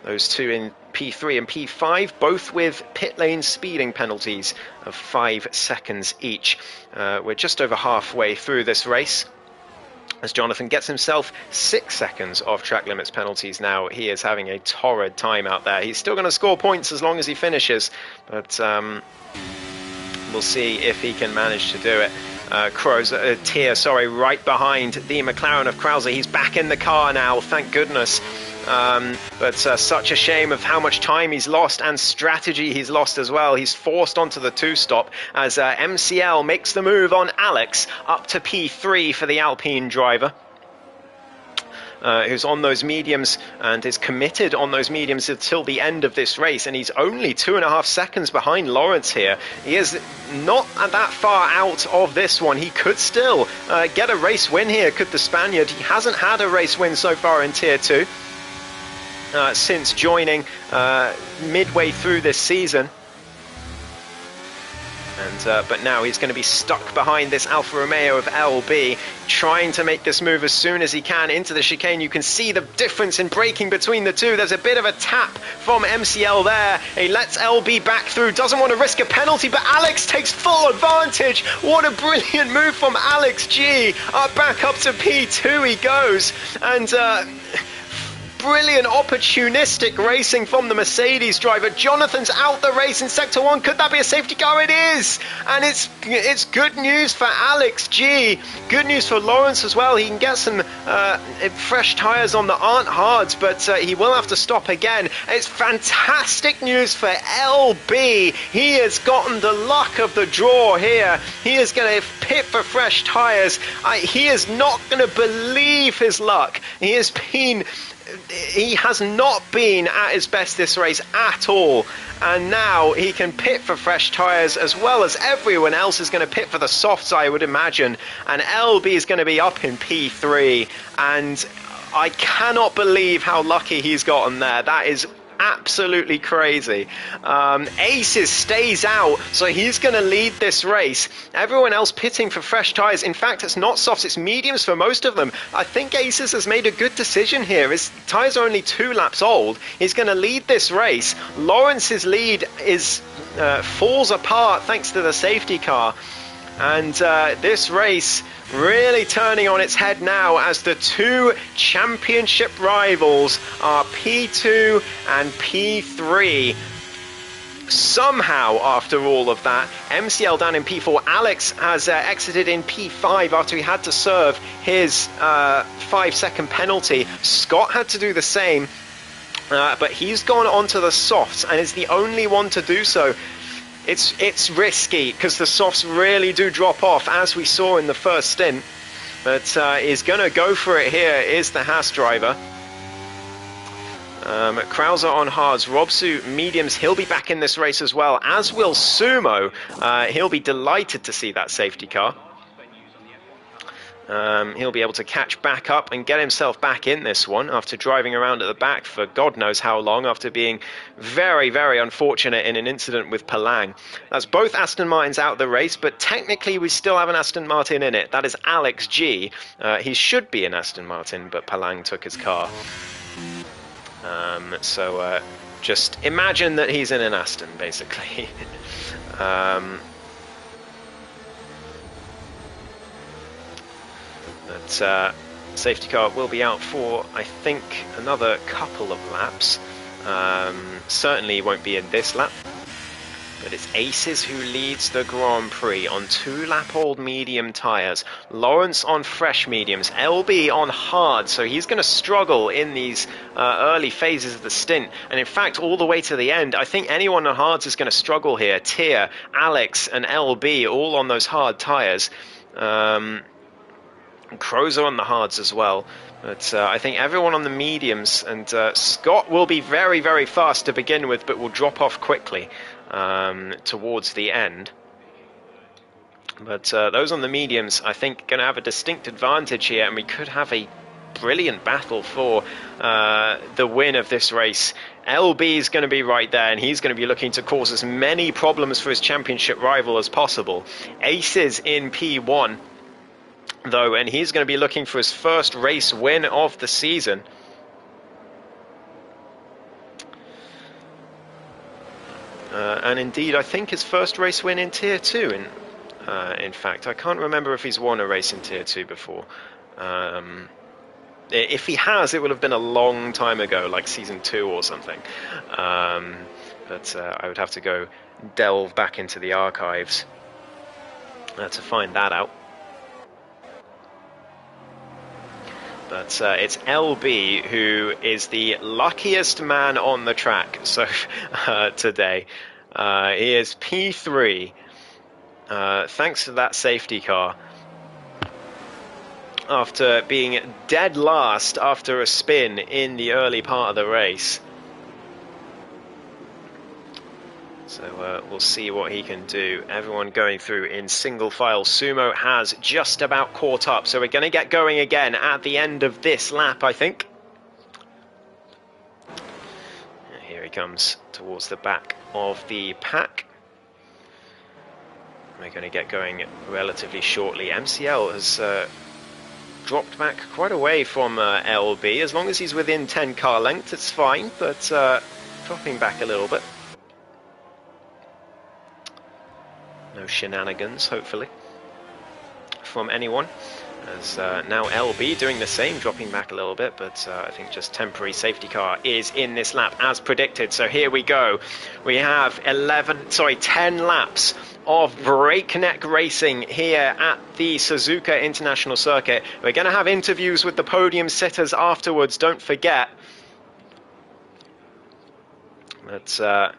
Speaker 1: those two in P3 and P5, both with pit lane speeding penalties of 5 seconds each. We're just over halfway through this race, as Jonathan gets himself 6 seconds of track limits penalties now. He is having a torrid time out there. He's still going to score points as long as he finishes, but we'll see if he can manage to do it. Tier, right behind the McLaren of Krauser. He's back in the car now, thank goodness. But such a shame of how much time he's lost and strategy he's lost as well. He's forced onto the 2-stop as MCL makes the move on Alex up to P3 for the Alpine driver. Who's on those mediums and is committed on those mediums until the end of this race, and he's only 2.5 seconds behind Lawrence here. He is not that far out of this one. He could still get a race win here, could the Spaniard. He hasn't had a race win so far in Tier 2. since joining midway through this season. And, but now he's going to be stuck behind this Alfa Romeo of LB, trying to make this move as soon as he can into the chicane. You can see the difference in braking between the two. There's a bit of a tap from MCL there. He lets LB back through, doesn't want to risk a penalty, but Alex takes full advantage. What a brilliant move from Alex G. Back up to P2 he goes. And brilliant opportunistic racing from the Mercedes driver. Jonathan's out the race in Sector 1. Could that be a safety car? It is! And it's good news for Alex G. Good news for Lawrence as well. He can get some fresh tyres on that aren't hards, but he will have to stop again. It's fantastic news for LB. He has gotten the luck of the draw here. He is going to pit for fresh tyres. He is not going to believe his luck. He has not been at his best this race at all, and now he can pit for fresh tyres as well as everyone else is going to pit for the softs, I would imagine, and LB is going to be up in P3, and I cannot believe how lucky he's gotten there. That is absolutely crazy. Aces stays out, so he's going to lead this race. Everyone else pitting for fresh tyres. In fact, it's not softs, it's mediums for most of them. I think Aces has made a good decision here. His tyres are only 2 laps old. He's going to lead this race. Lawrence's lead falls apart thanks to the safety car. And this race really turning on its head now as the two championship rivals are P2 and P3. Somehow, after all of that, MCL down in P4. Alex has exited in P5 after he had to serve his 5-second penalty. Scott had to do the same, but he's gone onto the softs and is the only one to do so. It's risky because the softs really do drop off, as we saw in the first stint. But is going to go for it here is the Haas driver. Krauser on hards, Robsu mediums. He'll be back in this race as well, as will Sumo. He'll be delighted to see that safety car. He'll be able to catch back up and get himself back in this one after driving around at the back for God knows how long, after being very, very unfortunate in an incident with Palang. That's both Aston Martins out of the race, but technically we still have an Aston Martin in it. That is Alex G. He should be an Aston Martin, but Palang took his car. So just imagine that he's in an Aston, basically. But safety car will be out for, I think, another couple of laps. Certainly won't be in this lap. But it's Aces who leads the Grand Prix on 2-lap-old medium tyres. Lawrence on fresh mediums. LB on hard, so he's going to struggle in these early phases of the stint. And in fact, all the way to the end, I think anyone on hards is going to struggle here. Tier, Alex and LB all on those hard tyres. Crows on the hards as well, but I think everyone on the mediums, and Scott will be very, very fast to begin with, but will drop off quickly towards the end. But those on the mediums, I think, going to have a distinct advantage here, and we could have a brilliant battle for the win of this race. LB is going to be right there, and he's going to be looking to cause as many problems for his championship rival as possible. Aces in P1, though, and he's going to be looking for his first race win of the season. And indeed, I think his first race win in Tier 2. In fact, I can't remember if he's won a race in Tier 2 before. If he has, it will have been a long time ago, like Season 2 or something. But I would have to go delve back into the archives to find that out. But it's LB who is the luckiest man on the track so today. He is P3, thanks to that safety car. After being dead last after a spin in the early part of the race. So we'll see what he can do. Everyone going through in single file. Sumo has just about caught up. So we're going to get going again at the end of this lap, I think. comes towards the back of the pack. We're going to get going relatively shortly. MCL has dropped back quite away from LB. As long as he's within 10 car length, it's fine, but dropping back a little bit. No shenanigans, hopefully, from anyone. As now LB doing the same, dropping back a little bit, but I think just temporary safety car is in this lap as predicted. So here we go. We have 10 laps of breakneck racing here at the Suzuka International Circuit. We're going to have interviews with the podium sitters afterwards, don't forget. But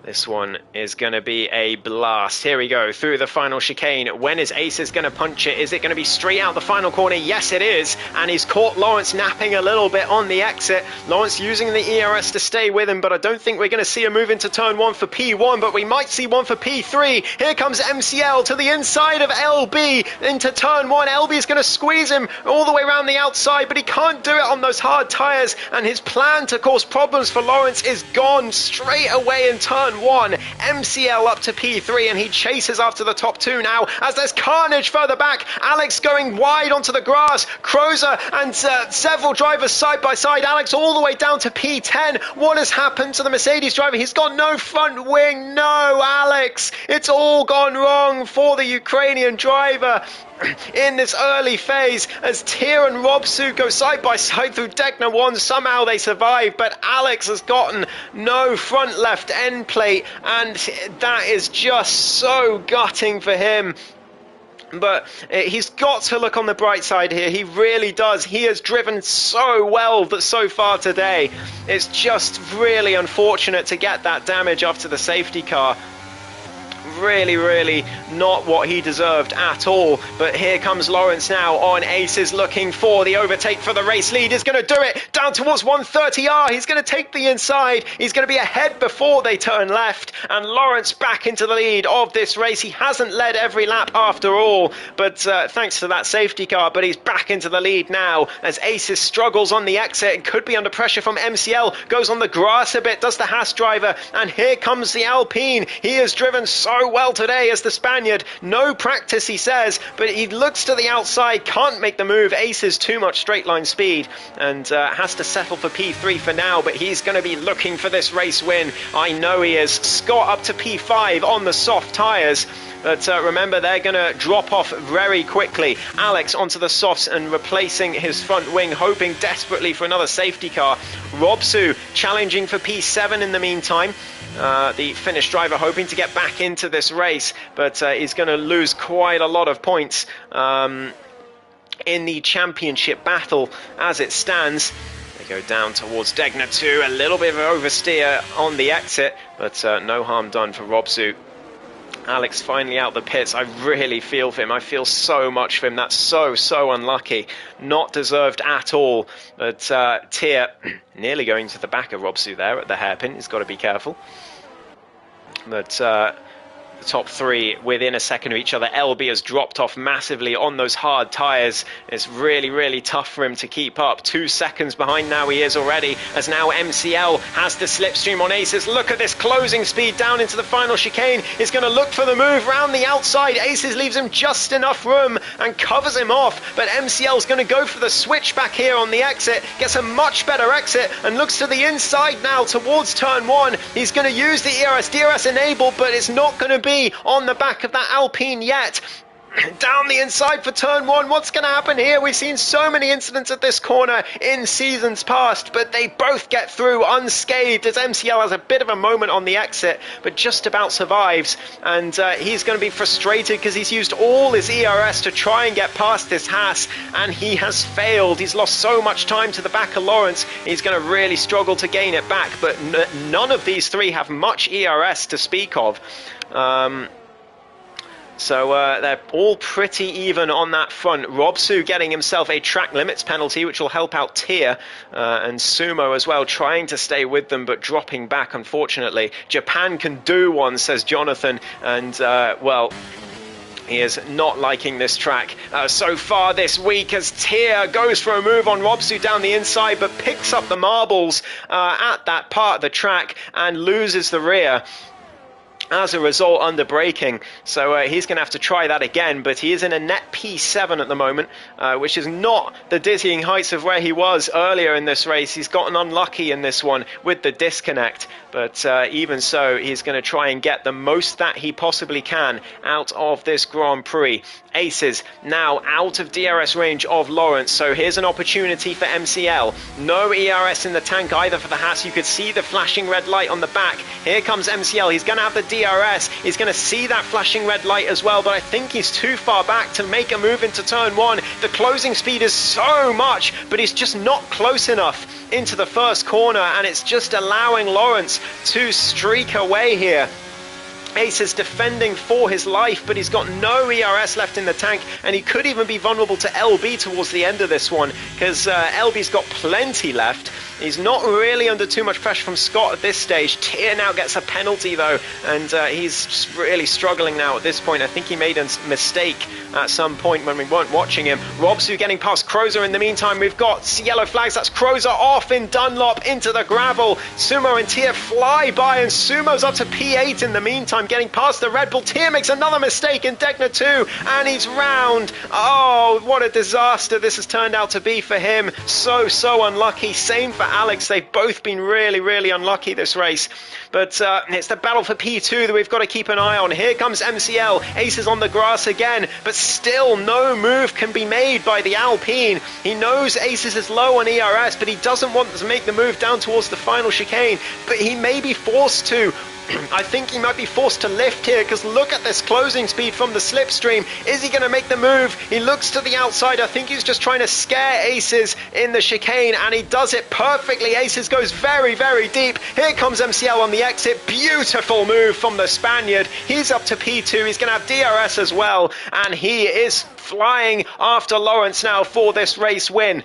Speaker 1: this one is going to be a blast. Here we go through the final chicane. When is Aces going to punch it? Is it going to be straight out the final corner? Yes, it is. And he's caught Lawrence napping a little bit on the exit. Lawrence using the ERS to stay with him, but I don't think we're going to see a move into turn 1 for P1, but we might see one for P3. Here comes MCL to the inside of LB into turn 1. LB is going to squeeze him all the way around the outside, but he can't do it on those hard tyres. And his plan to cause problems for Lawrence is gone straight away in turn 1. MCL up to P3, and he chases after the top 2 now as there's carnage further back. Alex going wide onto the grass. Crozer and several drivers side by side. Alex all the way down to P10. What has happened to the Mercedes driver? He's got no front wing. No, Alex. It's all gone wrong for the Ukrainian driver in this early phase as Tia and Robsu go side by side through Degna 1. Somehow they survive, but Alex has gotten no front left end plate, and that is just so gutting for him. But he's got to look on the bright side here. He really does. He has driven so well so far today. It's just really unfortunate to get that damage after the safety car. Really not what he deserved at all. But here comes Lawrence now on Aces, looking for the overtake for the race lead. He's going to do it down towards 130R. He's going to take the inside. He's going to be ahead before they turn left, and Lawrence back into the lead of this race. He hasn't led every lap after all, but thanks to that safety car, but he's back into the lead now as Aces struggles on the exit and could be under pressure from MCL. Goes on the grass a bit, does the Haas driver, and here comes the Alpine. He has driven so well today as the Spaniard. No practice, he says, but he looks to the outside, can't make the move. Aces too much straight line speed and has to settle for P3 for now, but he's going to be looking for this race win. I know he is. Scott up to P5 on the soft tyres. But remember, they're going to drop off very quickly. Alex onto the softs and replacing his front wing, hoping desperately for another safety car. Robsu challenging for P7 in the meantime. The Finnish driver hoping to get back into this race, but he's going to lose quite a lot of points in the championship battle as it stands. They go down towards Degna 2, a little bit of an oversteer on the exit, but no harm done for Robsu. Alex finally out the pits. I really feel for him. I feel so much for him. That's so unlucky. Not deserved at all. But Tia nearly going to the back of Robsu there at the hairpin. He's got to be careful. But the top 3 within a second of each other. LB has dropped off massively on those hard tyres. It's really tough for him to keep up. 2 seconds behind now he is already, as now MCL has the slipstream on Aces. Look at this closing speed down into the final chicane. He's going to look for the move round the outside. Aces leaves him just enough room and covers him off, but MCL is going to go for the switch back here on the exit. Gets a much better exit and looks to the inside now towards turn 1. He's going to use the ERS. DRS enabled, but it's not going to be on the back of that Alpine yet. Down the inside for turn 1. What's going to happen here? We've seen so many incidents at this corner in seasons past, but they both get through unscathed as MCL has a bit of a moment on the exit, but just about survives. And he's going to be frustrated because he's used all his ERS to try and get past this Haas, and he has failed. He's lost so much time to the back of Lawrence. He's going to really struggle to gain it back, but none of these 3 have much ERS to speak of. So they're all pretty even on that front. Robsu getting himself a track limits penalty, which will help out Tia, and Sumo as well, trying to stay with them, but dropping back, unfortunately. Japan can do one, says Jonathan, and, well, He is not liking this track so far this week, as Tier goes for a move on Robsu down the inside, but picks up the marbles at that part of the track and loses the rear as a result under braking. So he's going to have to try that again, but he is in a net P7 at the moment, which is not the dizzying heights of where he was earlier in this race. He's gotten unlucky in this one with the disconnect, but even so, he's going to try and get the most that he possibly can out of this Grand Prix. Aces now out of DRS range of Lawrence, so here's an opportunity for MCL. No ERS in the tank either for the Haas. You could see the flashing red light on the back. Here comes MCL. He's going to have the DRS. He's going to see that flashing red light as well, but I think he's too far back to make a move into turn one. The closing speed is so much, but he's just not close enough into the first corner, and it's just allowing Lawrence to streak away here. Ace is defending for his life, but he's got no ERS left in the tank, and he could even be vulnerable to LB towards the end of this one, because LB's got plenty left. He's not really under too much pressure from Scott at this stage. Tier now gets a penalty though, and he's really struggling now at this point. I think he made a mistake at some point when we weren't watching him. Robsu getting past Crozer in the meantime. We've got yellow flags. That's Crozer off in Dunlop into the gravel. Sumo and Tier fly by, and Sumo's up to P8 in the meantime, getting past the Red Bull. Tier makes another mistake in Degner 2, and he's round. Oh, what a disaster this has turned out to be for him. So unlucky. Same for Alex. They've both been really unlucky this race, but it's the battle for P2 that we've got to keep an eye on. Here comes MCL. Ace is on the grass again, but still no move can be made by the Alpine. He knows Aces is low on ERS, but he doesn't want to make the move down towards the final chicane, but he may be forced to. I think he might be forced to lift here, because look at this closing speed from the slipstream. Is he going to make the move? He looks to the outside. I think he's just trying to scare Aces in the chicane, and he does it perfectly. Aces goes very deep. Here comes MCL on the exit. Beautiful move from the Spaniard. He's up to P2. He's going to have DRS as well, and he is flying after Lawrence now for this race win.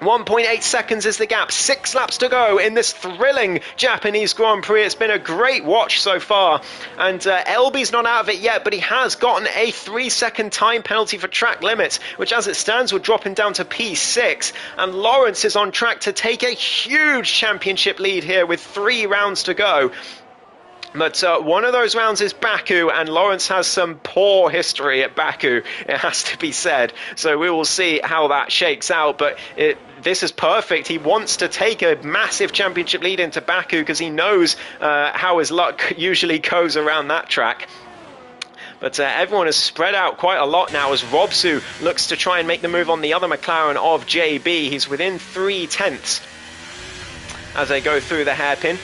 Speaker 1: 1.8 seconds is the gap. 6 laps to go in this thrilling Japanese Grand Prix. It's been a great watch so far, and LB's not out of it yet, but he has gotten a 3-second time penalty for track limits, which as it stands will drop him down to P6, and Lawrence is on track to take a huge championship lead here with 3 rounds to go. But one of those rounds is Baku, and Lawrence has some poor history at Baku, it has to be said. So we will see how that shakes out, but this is perfect. He wants to take a massive championship lead into Baku, because he knows how his luck usually goes around that track. But everyone has spread out quite a lot now as Robsu looks to try and make the move on the other McLaren of JB. He's within 3/10 as they go through the hairpin,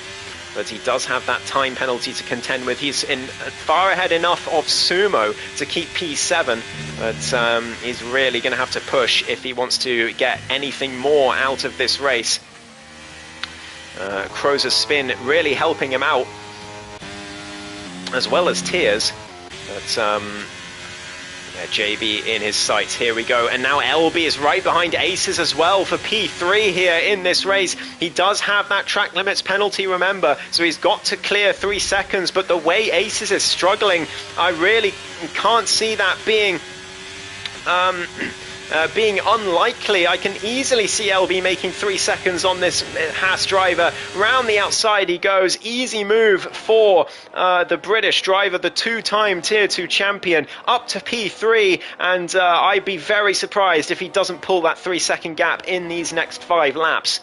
Speaker 1: but he does have that time penalty to contend with. He's far ahead enough of Sumo to keep P7, but he's really going to have to push if he wants to get anything more out of this race. Crozer's spin really helping him out, as well as Tiers, but JB in his sights. Here we go, and now LB is right behind Aces as well for P3 here in this race. He does have that track limits penalty, remember, so he's got to clear 3 seconds, but the way Aces is struggling, I really can't see that being unlikely. I can easily see LB making 3 seconds on this Haas driver. Round the outside he goes. Easy move for the British driver, the 2-time Tier 2 champion, up to P3, and I'd be very surprised if he doesn't pull that 3-second gap in these next 5 laps.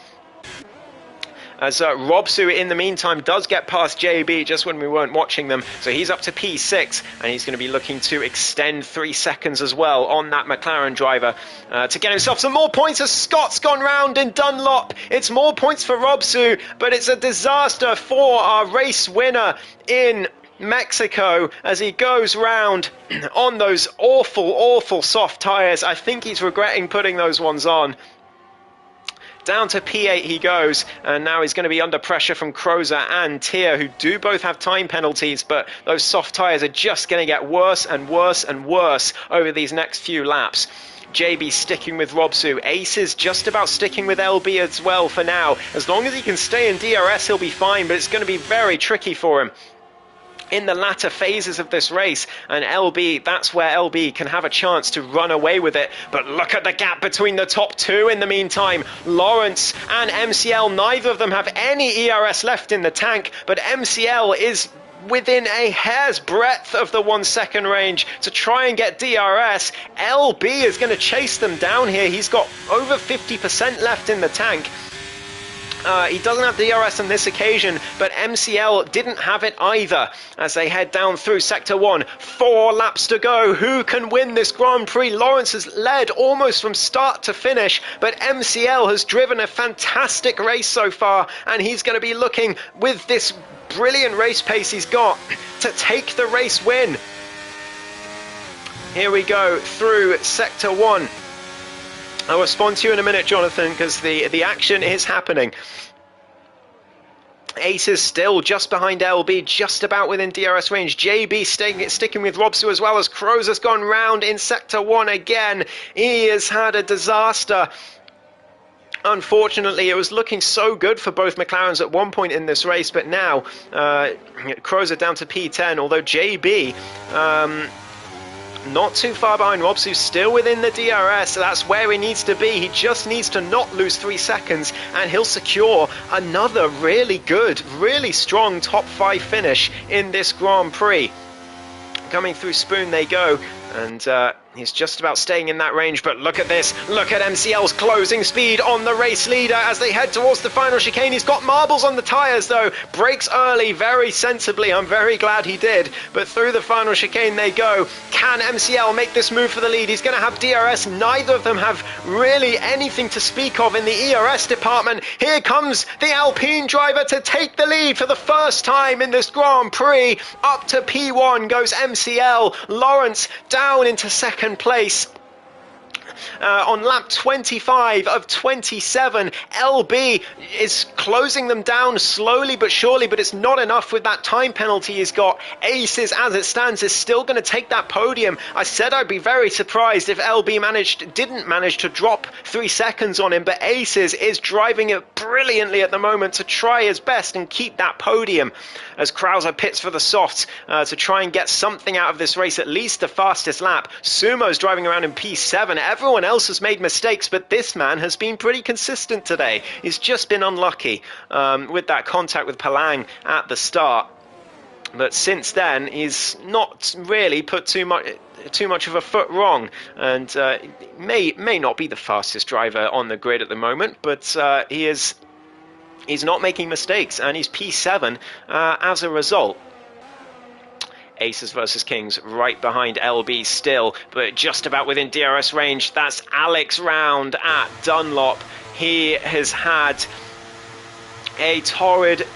Speaker 1: As Robsu, in the meantime, does get past JB just when we weren't watching them. So he's up to P6, and he's going to be looking to extend 3 seconds as well on that McLaren driver to get himself some more points as Scott's gone round in Dunlop. It's more points for Robsu, but it's a disaster for our race winner in Mexico as he goes round on those awful soft tyres. I think he's regretting putting those ones on. Down to P8 he goes, and now he's going to be under pressure from Crozer and Tier, who do both have time penalties, but those soft tyres are just going to get worse and worse over these next few laps. JB sticking with Robsu. Ace is just about sticking with LB as well for now. As long as he can stay in DRS, he'll be fine, but it's going to be very tricky for him. in the latter phases of this race, and LB, that's where LB can have a chance to run away with it. But look at the gap between the top two in the meantime. Lawrence and MCL, neither of them have any ERS left in the tank, but MCL is within a hair's breadth of the 1 second range to try and get DRS. LB is going to chase them down here. He's got over 50% left in the tank. He doesn't have DRS on this occasion, but MCL didn't have it either as they head down through Sector 1. 4 laps to go. Who can win this Grand Prix? Lawrence has led almost from start to finish, but MCL has driven a fantastic race so far, and he's going to be looking, with this brilliant race pace he's got, to take the race win. Here we go through Sector 1. I'll respond to you in a minute, Jonathan, because the action is happening. Ace is still just behind LB, just about within DRS range. JB sticking with Robsu, as well as Kroos has gone round in Sector 1 again. He has had a disaster. Unfortunately, it was looking so good for both McLarens at one point in this race, but now Kroos are down to P10, although JB... not too far behind Robsu, still within the DRS, so that's where he needs to be. He just needs to not lose 3 seconds, and he'll secure another really good, really strong top 5 finish in this Grand Prix. Coming through Spoon they go, and he's just about staying in that range, but look at this. Look at MCL's closing speed on the race leader as they head towards the final chicane. He's got marbles on the tyres, though. Brakes early, very sensibly. I'm very glad he did. But through the final chicane they go. Can MCL make this move for the lead? He's going to have DRS. Neither of them have really anything to speak of in the ERS department. Here comes the Alpine driver to take the lead for the first time in this Grand Prix. Up to P1 goes MCL. Lawrence down into second place. On lap 25 of 27, LB is closing them down slowly but surely, but it's not enough with that time penalty he's got. Aces, as it stands, is still going to take that podium. I said I'd be very surprised if LB didn't manage to drop 3 seconds on him, but Aces is driving it brilliantly at the moment to try his best and keep that podium as Krauser pits for the softs to try and get something out of this race, at least the fastest lap. Sumo's driving around in P7. Everyone else has made mistakes, but this man has been pretty consistent today. He's just been unlucky with that contact with Palang at the start. But since then, he's not really put too much of a foot wrong, and may not be the fastest driver on the grid at the moment, but he's not making mistakes, and he's P7 as a result. Aces versus Kings right behind LB still, but just about within DRS range. That's Alex round at Dunlop. He has had a torrid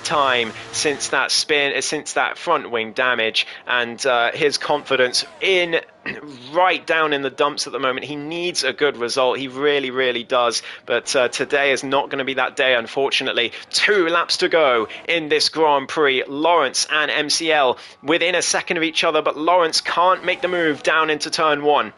Speaker 1: time since that spin, since that front wing damage, and his confidence in right down in the dumps at the moment. He needs a good result. He really, really does. But today is not going to be that day, unfortunately. 2 laps to go in this Grand Prix. Lawrence and MCL within a second of each other, but Lawrence can't make the move down into turn 1.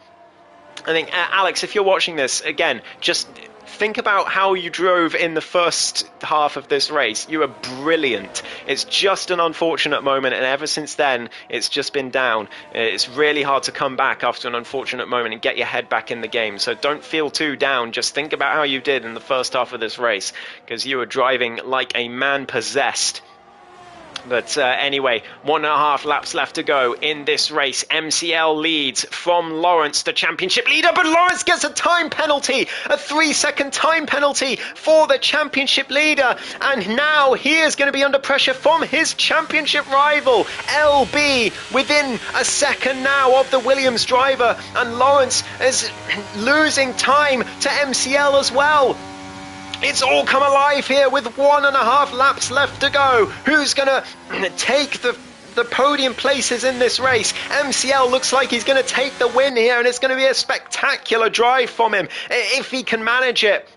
Speaker 1: I think, Alex, if you're watching this, again, just think about how you drove in the first half of this race. You were brilliant. It's just an unfortunate moment, and ever since then, it's just been down. It's really hard to come back after an unfortunate moment and get your head back in the game. So don't feel too down. Just think about how you did in the first half of this race, because you were driving like a man possessed. But anyway, 1.5 laps left to go in this race. MCL leads from Lawrence, the championship leader, but Lawrence gets a time penalty, a 3-second time penalty for the championship leader. And now he is going to be under pressure from his championship rival, LB, within a second now of the Williams driver. And Lawrence is losing time to MCL as well. It's all come alive here with 1.5 laps left to go. Who's going to take the podium places in this race? MCL looks like he's going to take the win here, and it's going to be a spectacular drive from him if he can manage it.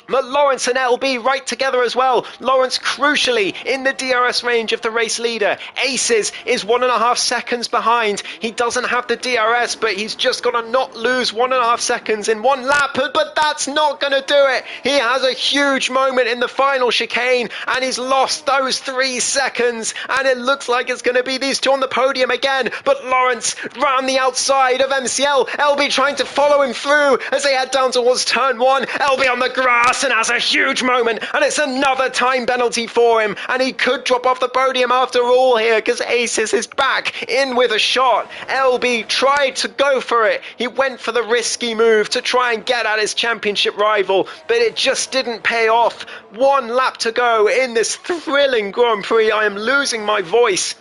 Speaker 1: But Lawrence and LB right together as well. Lawrence crucially in the DRS range of the race leader. Aces is 1.5 seconds behind. He doesn't have the DRS, but he's just got to not lose 1.5 seconds in one lap. But that's not going to do it. He has a huge moment in the final chicane, and he's lost those 3 seconds. And it looks like it's going to be these two on the podium again. But Lawrence round the outside of MCL. LB trying to follow him through as they head down towards turn 1. LB on the grass and has a huge moment, and it's another time penalty for him, and he could drop off the podium after all here because Aces is back in with a shot. LB tried to go for it. He went for the risky move to try and get at his championship rival, but it just didn't pay off. 1 lap to go in this thrilling Grand Prix. I am losing my voice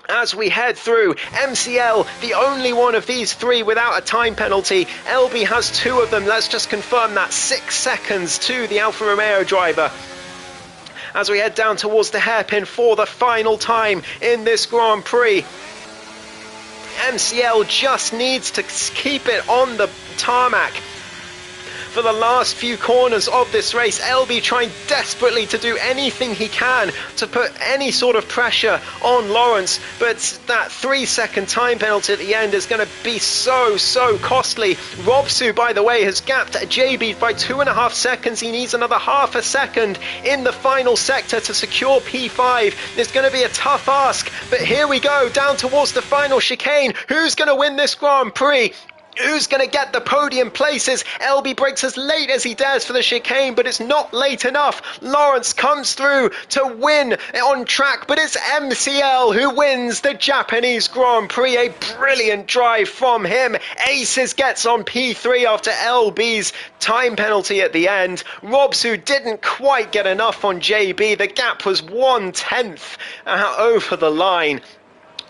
Speaker 1: as we head through. MCL, the only one of these 3 without a time penalty. LB has 2 of them. Let's just confirm that. 6 seconds to the Alfa Romeo driver as we head down towards the hairpin for the final time in this Grand Prix. MCL just needs to keep it on the tarmac for the last few corners of this race. LB trying desperately to do anything he can to put any sort of pressure on Lawrence, but that 3-second time penalty at the end is going to be so costly. Robsu, by the way, has gapped JB by 2.5 seconds. He needs another half a second in the final sector to secure P5. It's going to be a tough ask, but here we go down towards the final chicane. Who's going to win this Grand Prix? Who's going to get the podium places? LB breaks as late as he dares for the chicane, but it's not late enough. Lawrence comes through to win on track, but it's MCL who wins the Japanese Grand Prix. A brilliant drive from him. Aces gets on P3 after LB's time penalty at the end. Robsu didn't quite get enough on JB. The gap was 1/10 over the line.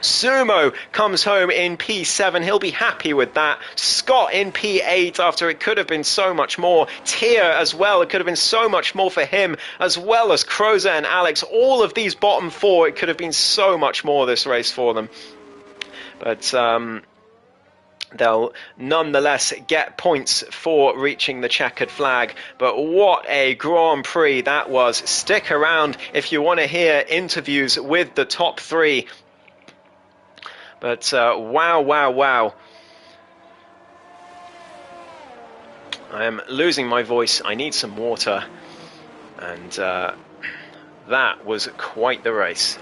Speaker 1: Sumo comes home in P7. He'll be happy with that. Scott in P8 after it could have been so much more. Tier as well. It could have been so much more for him, as well as Crozer and Alex. All of these bottom 4, it could have been so much more this race for them. But they'll nonetheless get points for reaching the checkered flag. But what a Grand Prix that was. Stick around if you want to hear interviews with the top 3. But wow. I am losing my voice. I need some water. And that was quite the race.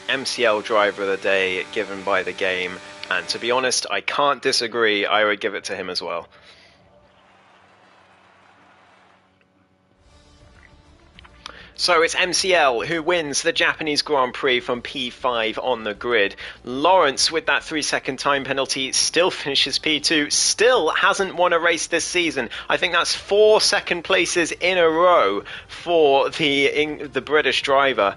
Speaker 1: MCL driver of the day given by the game, and to be honest, I can't disagree. I would give it to him as well. So it's MCL who wins the Japanese Grand Prix from P5 on the grid. Lawrence, with that 3-second time penalty, still finishes P2, still hasn't won a race this season. I think that's 4 second places in a row for the British driver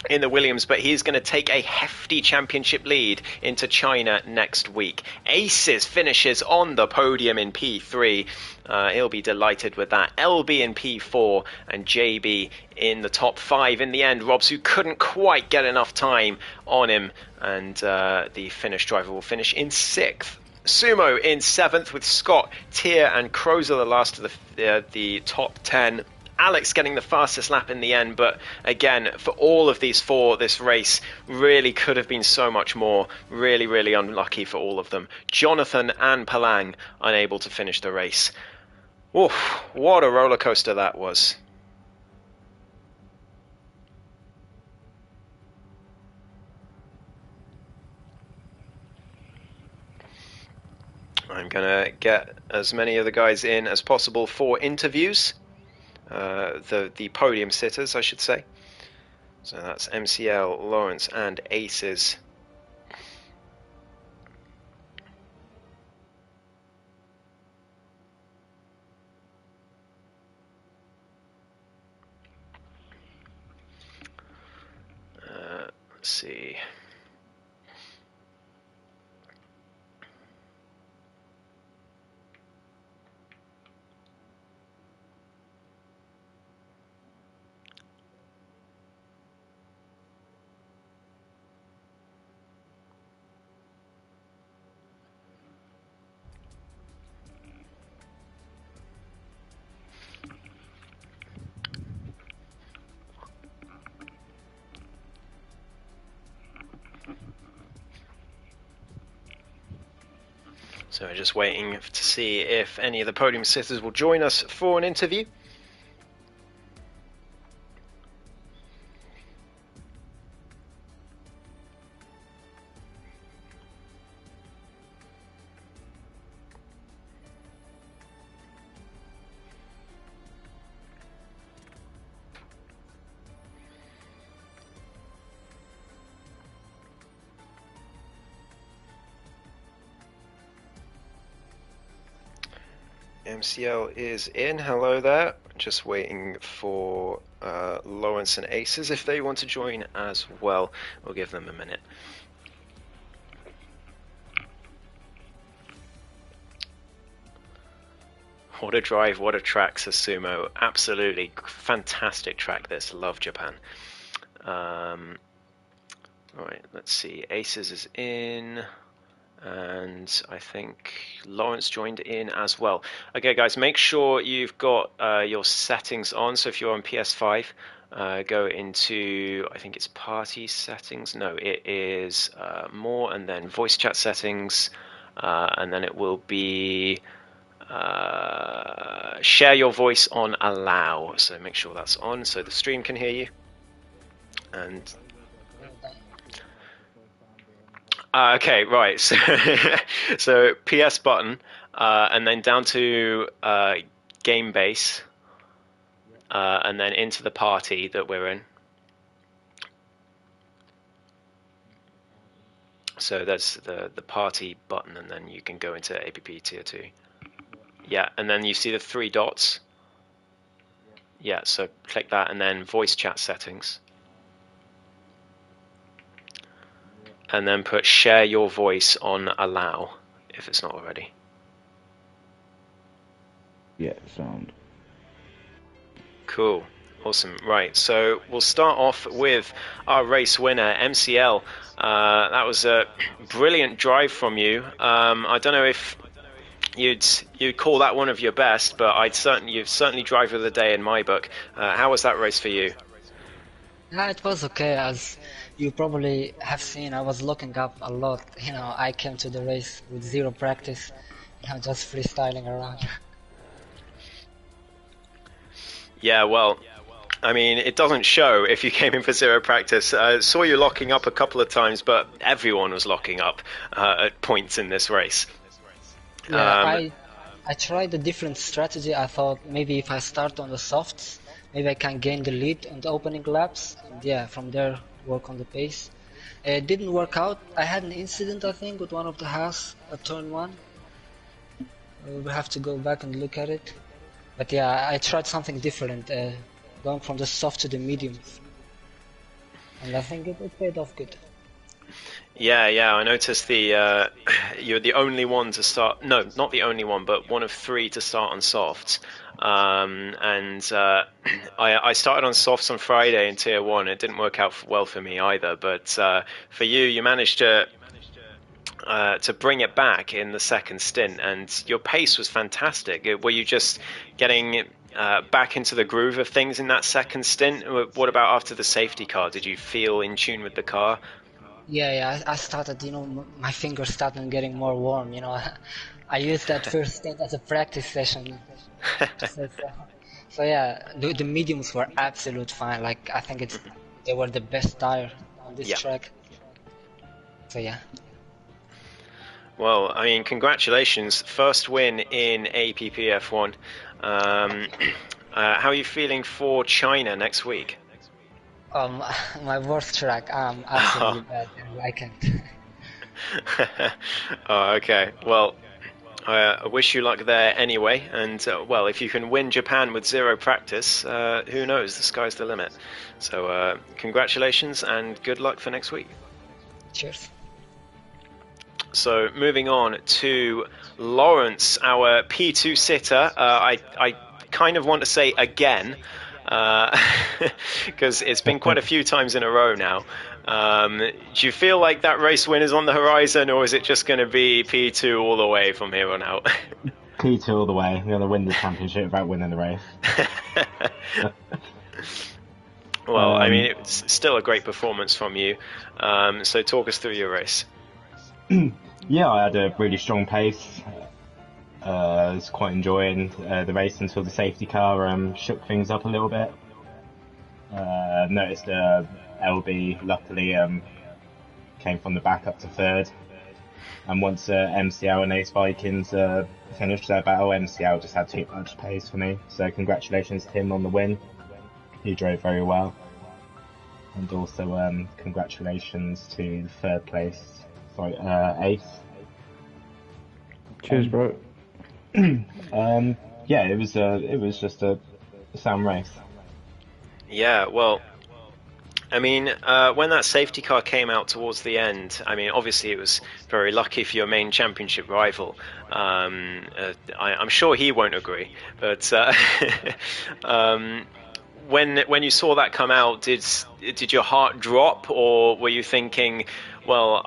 Speaker 1: in the Williams, but he's going to take a hefty championship lead into China next week. Aces finishes on the podium in P3. He'll be delighted with that. LB in P4 and JB in the top 5 in the end. Robsu couldn't quite get enough time on him, and the Finnish driver will finish in 6th. Sumo in 7th with Scott, Tier and Crozer the last of the top 10. Alex getting the fastest lap in the end, but again, for all of these 4, this race really could have been so much more. Really unlucky for all of them. Jonathan and Palang unable to finish the race. Oof, what a roller coaster that was. I'm going to get as many of the guys in as possible for interviews. The podium sitters, I should say. So that's MCL, Lawrence and Aces. let's see. So we're just waiting to see if any of the podium sitters will join us for an interview. MCL is in. Hello there. Just waiting for Lawrence and Aces if they want to join as well. We'll give them a minute. What a drive, what a track, says Sumo. Absolutely fantastic track this. Love Japan. Alright, let's see. Aces is in. And I think Lawrence joined in as well. Okay, guys, make sure you've got your settings on. So if you're on PS5, go into, I think it's party settings. No, it is more, and then voice chat settings, and then it will be share your voice on allow. So make sure that's on so the stream can hear you. And okay, right. So, so PS button, and then down to game base, and then into the party that we're in. So that's the party button, and then you can go into APP Tier 2. Yeah, and then you see the 3 dots. Yeah, so click that, and then voice chat settings. And then put share your voice on allow, if it's not already.
Speaker 2: Yeah, sound.
Speaker 1: Cool. Awesome. Right, so we'll start off with our race winner, MCL. That was a brilliant drive from you. I don't know if you'd call that one of your best, but you've certainly driver of the day in my book. How was that race for you?
Speaker 3: Yeah, it was okay. As you probably have seen, I was looking up a lot. I came to the race with zero practice, just freestyling around.
Speaker 1: Yeah, well, I mean, it doesn't show if you came in for zero practice. Saw you locking up a couple of times, but everyone was locking up at points in this race.
Speaker 3: Yeah, I tried a different strategy. I thought maybe if I start on the softs, maybe I can gain the lead on the opening laps, and yeah, from there work on the pace. It didn't work out. I had an incident, I think, with one of the Haas at turn 1. We'll have to go back and look at it. But yeah, I tried something different, going from the soft to the mediums. And I think it paid off good.
Speaker 1: Yeah, I noticed you're the only one to start. No, not the only one, but one of 3 to start on softs. I started on softs on Friday in Tier 1. It didn't work out well for me either. But for you, you managed to bring it back in the second stint, and your pace was fantastic. Were you just getting back into the groove of things in that second stint? What about after the safety car? Did you feel in tune with the car?
Speaker 3: Yeah, I started, my fingers started getting more warm, I used that first stint as a practice session. So yeah, the mediums were absolute fine. Like, I think they were the best tire on this
Speaker 1: Yeah.
Speaker 3: track. So yeah.
Speaker 1: Well, I mean, congratulations. First win in APPF1. How are you feeling for China next week?
Speaker 3: My worst track, absolutely bad. I can't.
Speaker 1: Oh, okay. Well, I wish you luck there anyway, and well, if you can win Japan with 0 practice, who knows, the sky's the limit. So congratulations and good luck for next week.
Speaker 3: Cheers.
Speaker 1: So moving on to Lawrence, our P2 sitter. I kind of want to say again, because it's been quite a few times in a row now. Do you feel like that race win is on the horizon, or is it just going to be P2 all the way from here on out?
Speaker 2: P2 all the way. We're going to win the championship without winning the race.
Speaker 1: Well, I mean, it's still a great performance from you. So talk us through your race.
Speaker 2: Yeah, I had a really strong pace. I was quite enjoying the race until the safety car shook things up a little bit. Noticed LB luckily came from the back up to third. And once MCL and Ace Vikings finished their battle, MCL just had too much pace for me. So congratulations to him on the win. He drove very well. And also congratulations to the third place, Ace.
Speaker 4: Cheers, bro.
Speaker 2: Yeah, it was just a sound race.
Speaker 1: Yeah, well, I mean, when that safety car came out towards the end, I mean, obviously it was very lucky for your main championship rival. I'm sure he won't agree, but when you saw that come out, did your heart drop, or were you thinking, well,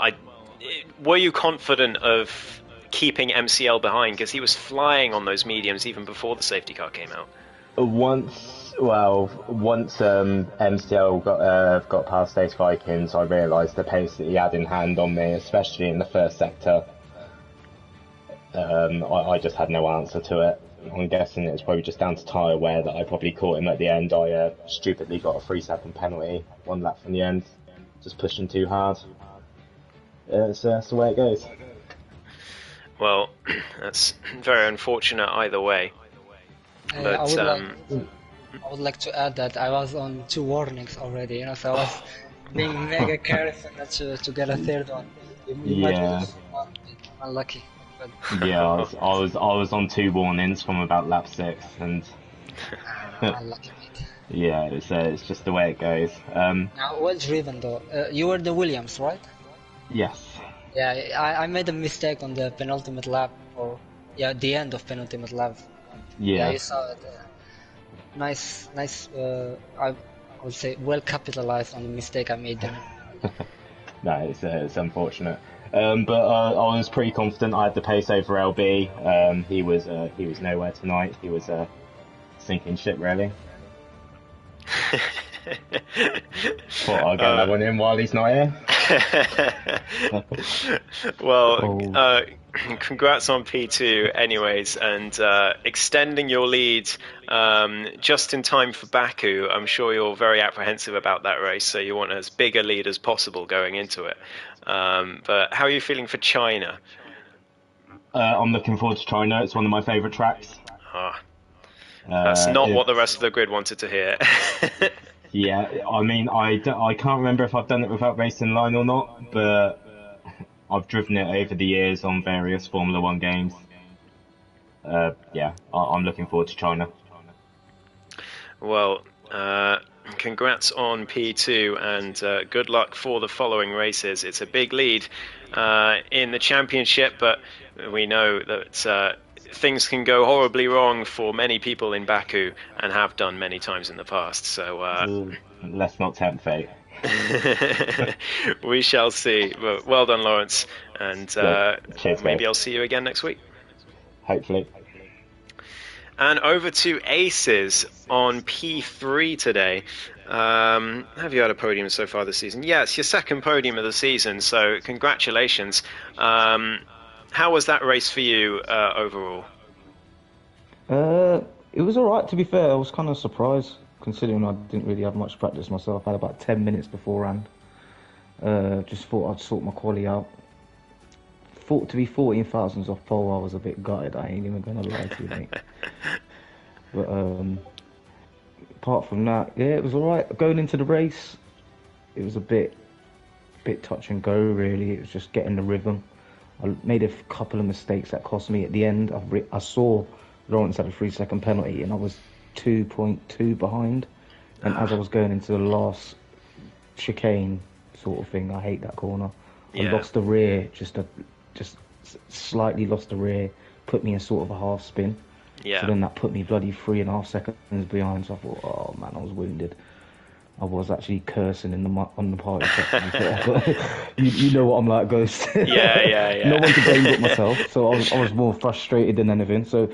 Speaker 1: were you confident of keeping MCL behind, because he was flying on those mediums even before the safety car came out?
Speaker 2: Once MCL got past Ace Vikings, I realised the pace that he had in hand on me, especially in the first sector. I just had no answer to it. I'm guessing it was probably just down to tyre wear that I probably caught him at the end. I stupidly got a 3-second penalty 1 lap from the end, just pushing too hard. It's the way it goes.
Speaker 1: Well, that's very unfortunate either way. But
Speaker 3: I would like to add that I was on 2 warnings already, so I was being mega careful not to get a third one. You might be unlucky. But
Speaker 2: Yeah, I was on 2 warnings from about lap 6, and
Speaker 3: unlucky, mate.
Speaker 2: Yeah, it's just the way it goes.
Speaker 3: Now, well driven though. You were the Williams, right?
Speaker 2: Yes.
Speaker 3: Yeah, I made a mistake on the penultimate lap, or the end of penultimate lap.
Speaker 2: Yeah,
Speaker 3: you saw it. Nice. I would say well capitalized on the mistake I made there.
Speaker 2: No, it's unfortunate. But I was pretty confident. I had the pace over LB. He was nowhere tonight. He was sinking ship really. Thought I'll get that one in while he's not here.
Speaker 1: Well, congrats on P2 anyways, and extending your lead just in time for Baku. I'm sure you're very apprehensive about that race, so you want as big a lead as possible going into it. But how are you feeling for China?
Speaker 2: I'm looking forward to China. It's one of my favourite tracks.
Speaker 1: That's not what the rest of the grid wanted to hear.
Speaker 2: Yeah, I mean, I can't remember if I've done it without racing line or not, but I've driven it over the years on various Formula 1 games. Yeah, I'm looking forward to China.
Speaker 1: Well, congrats on P2 and good luck for the following races. It's a big lead in the championship, but we know that things can go horribly wrong for many people in Baku and have done many times in the past. So
Speaker 2: let's not tempt fate.
Speaker 1: We shall see. Well done, Lawrence, and
Speaker 2: Cheers,
Speaker 1: maybe I'll see you again next week.
Speaker 2: Hopefully.
Speaker 1: And over to Aces on P3 today. Have you had a podium so far this season? Yeah, it's your second podium of the season, so congratulations. How was that race for you overall?
Speaker 4: It was alright, to be fair. I was kind of surprised, considering I didn't really have much practice myself. I had about 10 minutes beforehand. Just thought I'd sort my quali out. Thought to be 14 thousandths off pole, I was a bit gutted. I ain't even going to lie to you, mate. But apart from that, yeah, it was alright. Going into the race, it was a bit touch and go, really. It was just getting the rhythm I made a couple of mistakes that cost me at the end. I saw Lawrence had a 3-second penalty, and I was 2.2 behind. And as I was going into the last chicane sort of thing, I hate that corner. I lost the rear, just slightly lost the rear, put me in sort of a half spin.
Speaker 1: Yeah.
Speaker 4: So then that put me bloody 3.5 seconds behind. So I thought, oh man, I was wounded. I was actually cursing on the party section. you know what I'm like, Ghost.
Speaker 1: Yeah.
Speaker 4: No one to blame but myself. So I was more frustrated than anything. So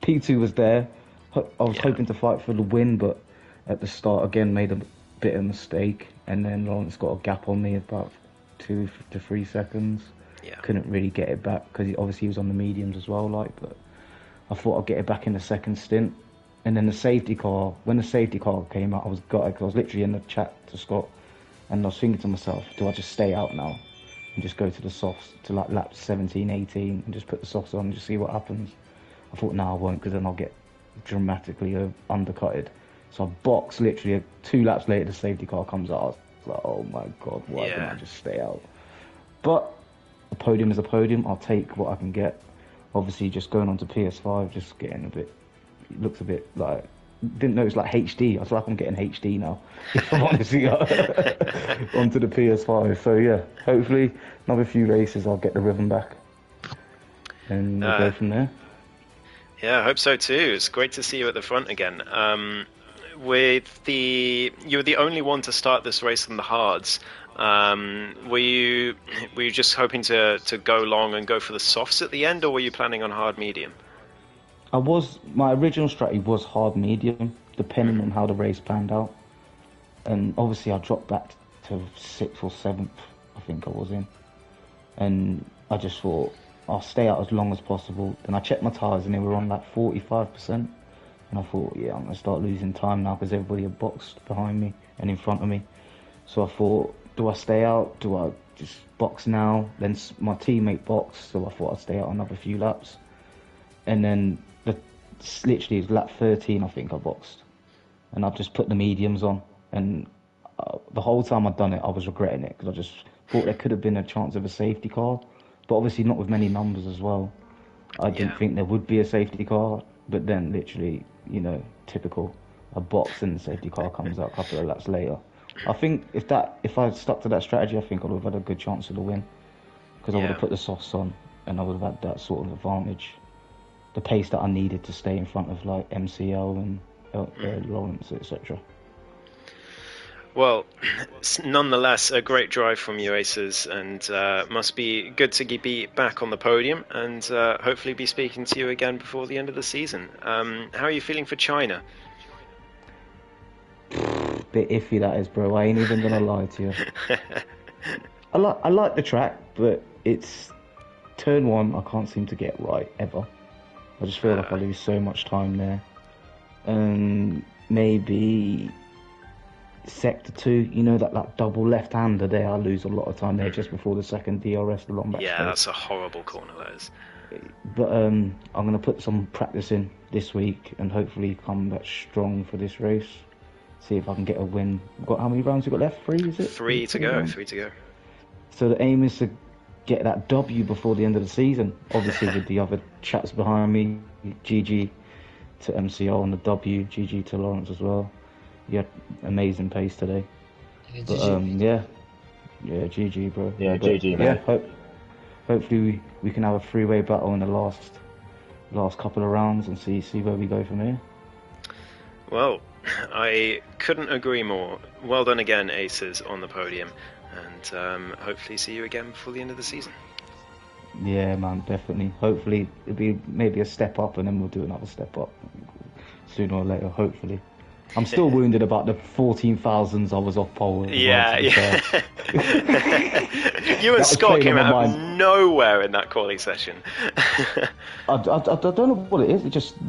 Speaker 4: P2 was there. I was hoping to fight for the win, but at the start again made a bit of a mistake, and then Lawrence got a gap on me about 2 to 3 seconds.
Speaker 1: Yeah.
Speaker 4: Couldn't really get it back because obviously he was on the mediums as well. But I thought I'd get it back in the second stint. And then when the safety car came out, I was gutted because I was literally in the chat to Scott, and I was thinking to myself, do I just stay out now and just go to the softs to like laps 17, 18 and just put the softs on and just see what happens? I thought, no, I won't, because then I'll get dramatically undercutted. So I boxed literally 2 laps later, the safety car comes out. I was like, oh my God, why didn't I just stay out? But a podium is a podium. I'll take what I can get. Obviously, just going on to PS5, just getting a bit, it looks a bit like, didn't know it was like HD. I was like, I'm getting HD now. If I'm honestly onto the PS5. So yeah, hopefully another few races I'll get the rhythm back, and we'll go from there.
Speaker 1: Yeah, I hope so too. It's great to see you at the front again. You were the only one to start this race on the hards. Were you just hoping to go long and go for the softs at the end, or were you planning on hard medium?
Speaker 4: My original strategy was hard medium, depending on how the race planned out. And obviously I dropped back to 6th or 7th, I think I was in. And I just thought, I'll stay out as long as possible. Then I checked my tyres and they were on like 45%. And I thought, yeah, I'm going to start losing time now because everybody had boxed behind me and in front of me. So I thought, do I stay out? Do I just box now? Then my teammate boxed, so I thought I'd stay out another few laps. And then literally lap 13, I think I boxed. And I've just put the mediums on. And the whole time I'd done it, I was regretting it because I just thought there could have been a chance of a safety car. But obviously not with many numbers as well. I didn't think there would be a safety car. But then literally, typical. A box and the safety car comes out a couple of laps later. I think if I stuck to that strategy, I think I would have had a good chance of the win. Because I would have put the softs on and I would have had that sort of advantage. The pace that I needed to stay in front of like MCL and Lawrence, etc.
Speaker 1: Well, nonetheless, a great drive from you, Aces, and must be good to be back on the podium and hopefully be speaking to you again before the end of the season. How are you feeling for China?
Speaker 4: Bit iffy that is, bro. I ain't even gonna lie to you. I like the track, but it's turn 1 I can't seem to get right ever. I just feel like I lose so much time there. Maybe sector 2, that double left-hander there, I lose a lot of time there just before the second DRS, the long back straight.
Speaker 1: That's a horrible corner, that is.
Speaker 4: But I'm going to put some practice in this week and hopefully come back strong for this race. See if I can get a win. How many rounds we got left? 3, is it?
Speaker 1: 3 to go. 3 to go.
Speaker 4: So the aim is to get that W before the end of the season. Obviously with the other chaps behind me, GG to MCL on the W, GG to Lawrence as well. You had amazing pace today. But yeah, GG, bro.
Speaker 2: Yeah, GG, man.
Speaker 4: Yeah, hopefully we can have a 3-way battle in the last couple of rounds and see where we go from here.
Speaker 1: Well, I couldn't agree more. Well done again, Aces, on the podium, and hopefully see you again before the end of the season.
Speaker 4: Yeah, man, definitely. Hopefully it'll be maybe a step up, and then we'll do another step up sooner or later. Hopefully. I'm still wounded about the 14,000s I was off pole.
Speaker 1: Yeah. You and Scott came out of nowhere in that quali session.
Speaker 4: I don't know what it is.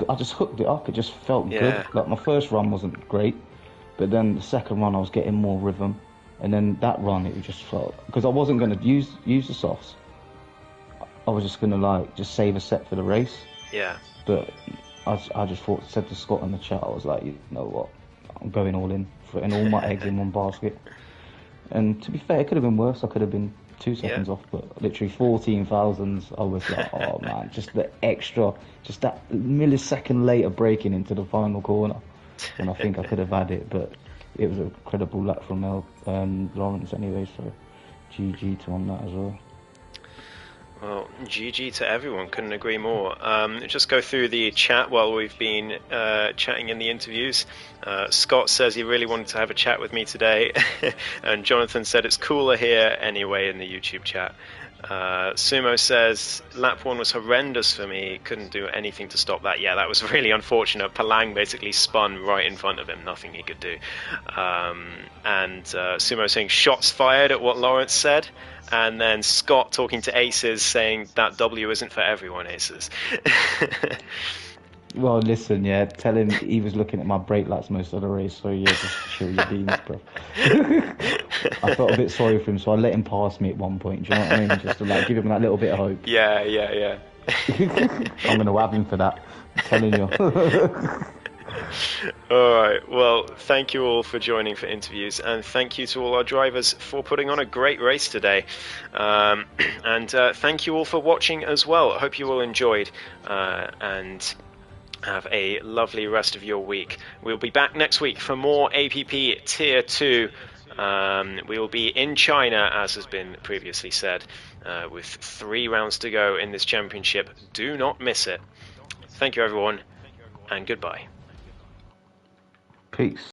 Speaker 4: I just hooked it up. It just felt good. Like my first run wasn't great, but then the second run I was getting more rhythm, and then that run it just felt, because I wasn't going to use the softs. I was just going to just save a set for the race.
Speaker 1: Yeah.
Speaker 4: But I just said to Scott in the chat, I was like, you know what, I'm going all in, putting all my eggs in one basket. And to be fair, it could have been worse. I could have been 2 seconds off, but literally 14,000s. I was like, oh man, just the extra, just that millisecond later braking into the final corner, and I think I could have had it, but it was a credible lap from Lawrence anyway. So, GG to on that as well.
Speaker 1: Well, GG to everyone, couldn't agree more. Just go through the chat while we've been chatting in the interviews. Scott says he really wanted to have a chat with me today, and Jonathan said it's cooler here anyway in the YouTube chat. Sumo says lap 1 was horrendous for me, couldn't do anything to stop that. Yeah, that was really unfortunate. Palang basically spun right in front of him, nothing he could do. And Sumo saying shots fired at what Lawrence said. And then Scott talking to Aces saying that W isn't for everyone, Aces.
Speaker 4: Well, listen, yeah, tell him he was looking at my brake lights most of the race, so yeah, just chill your beans, bro. I felt a bit sorry for him, so I let him pass me at one point, do you know what I mean? Just to like give him that little bit of hope.
Speaker 1: Yeah.
Speaker 4: I'm going to have him for that, I'm telling you.
Speaker 1: Alright, well, thank you all for joining for interviews, and thank you to all our drivers for putting on a great race today. And thank you all for watching as well. I hope you all enjoyed, and have a lovely rest of your week. We'll be back next week for more APP Tier 2. We will be in China, as has been previously said, with 3 rounds to go in this championship. Do not miss it. Thank you, everyone, and goodbye.
Speaker 4: Peace.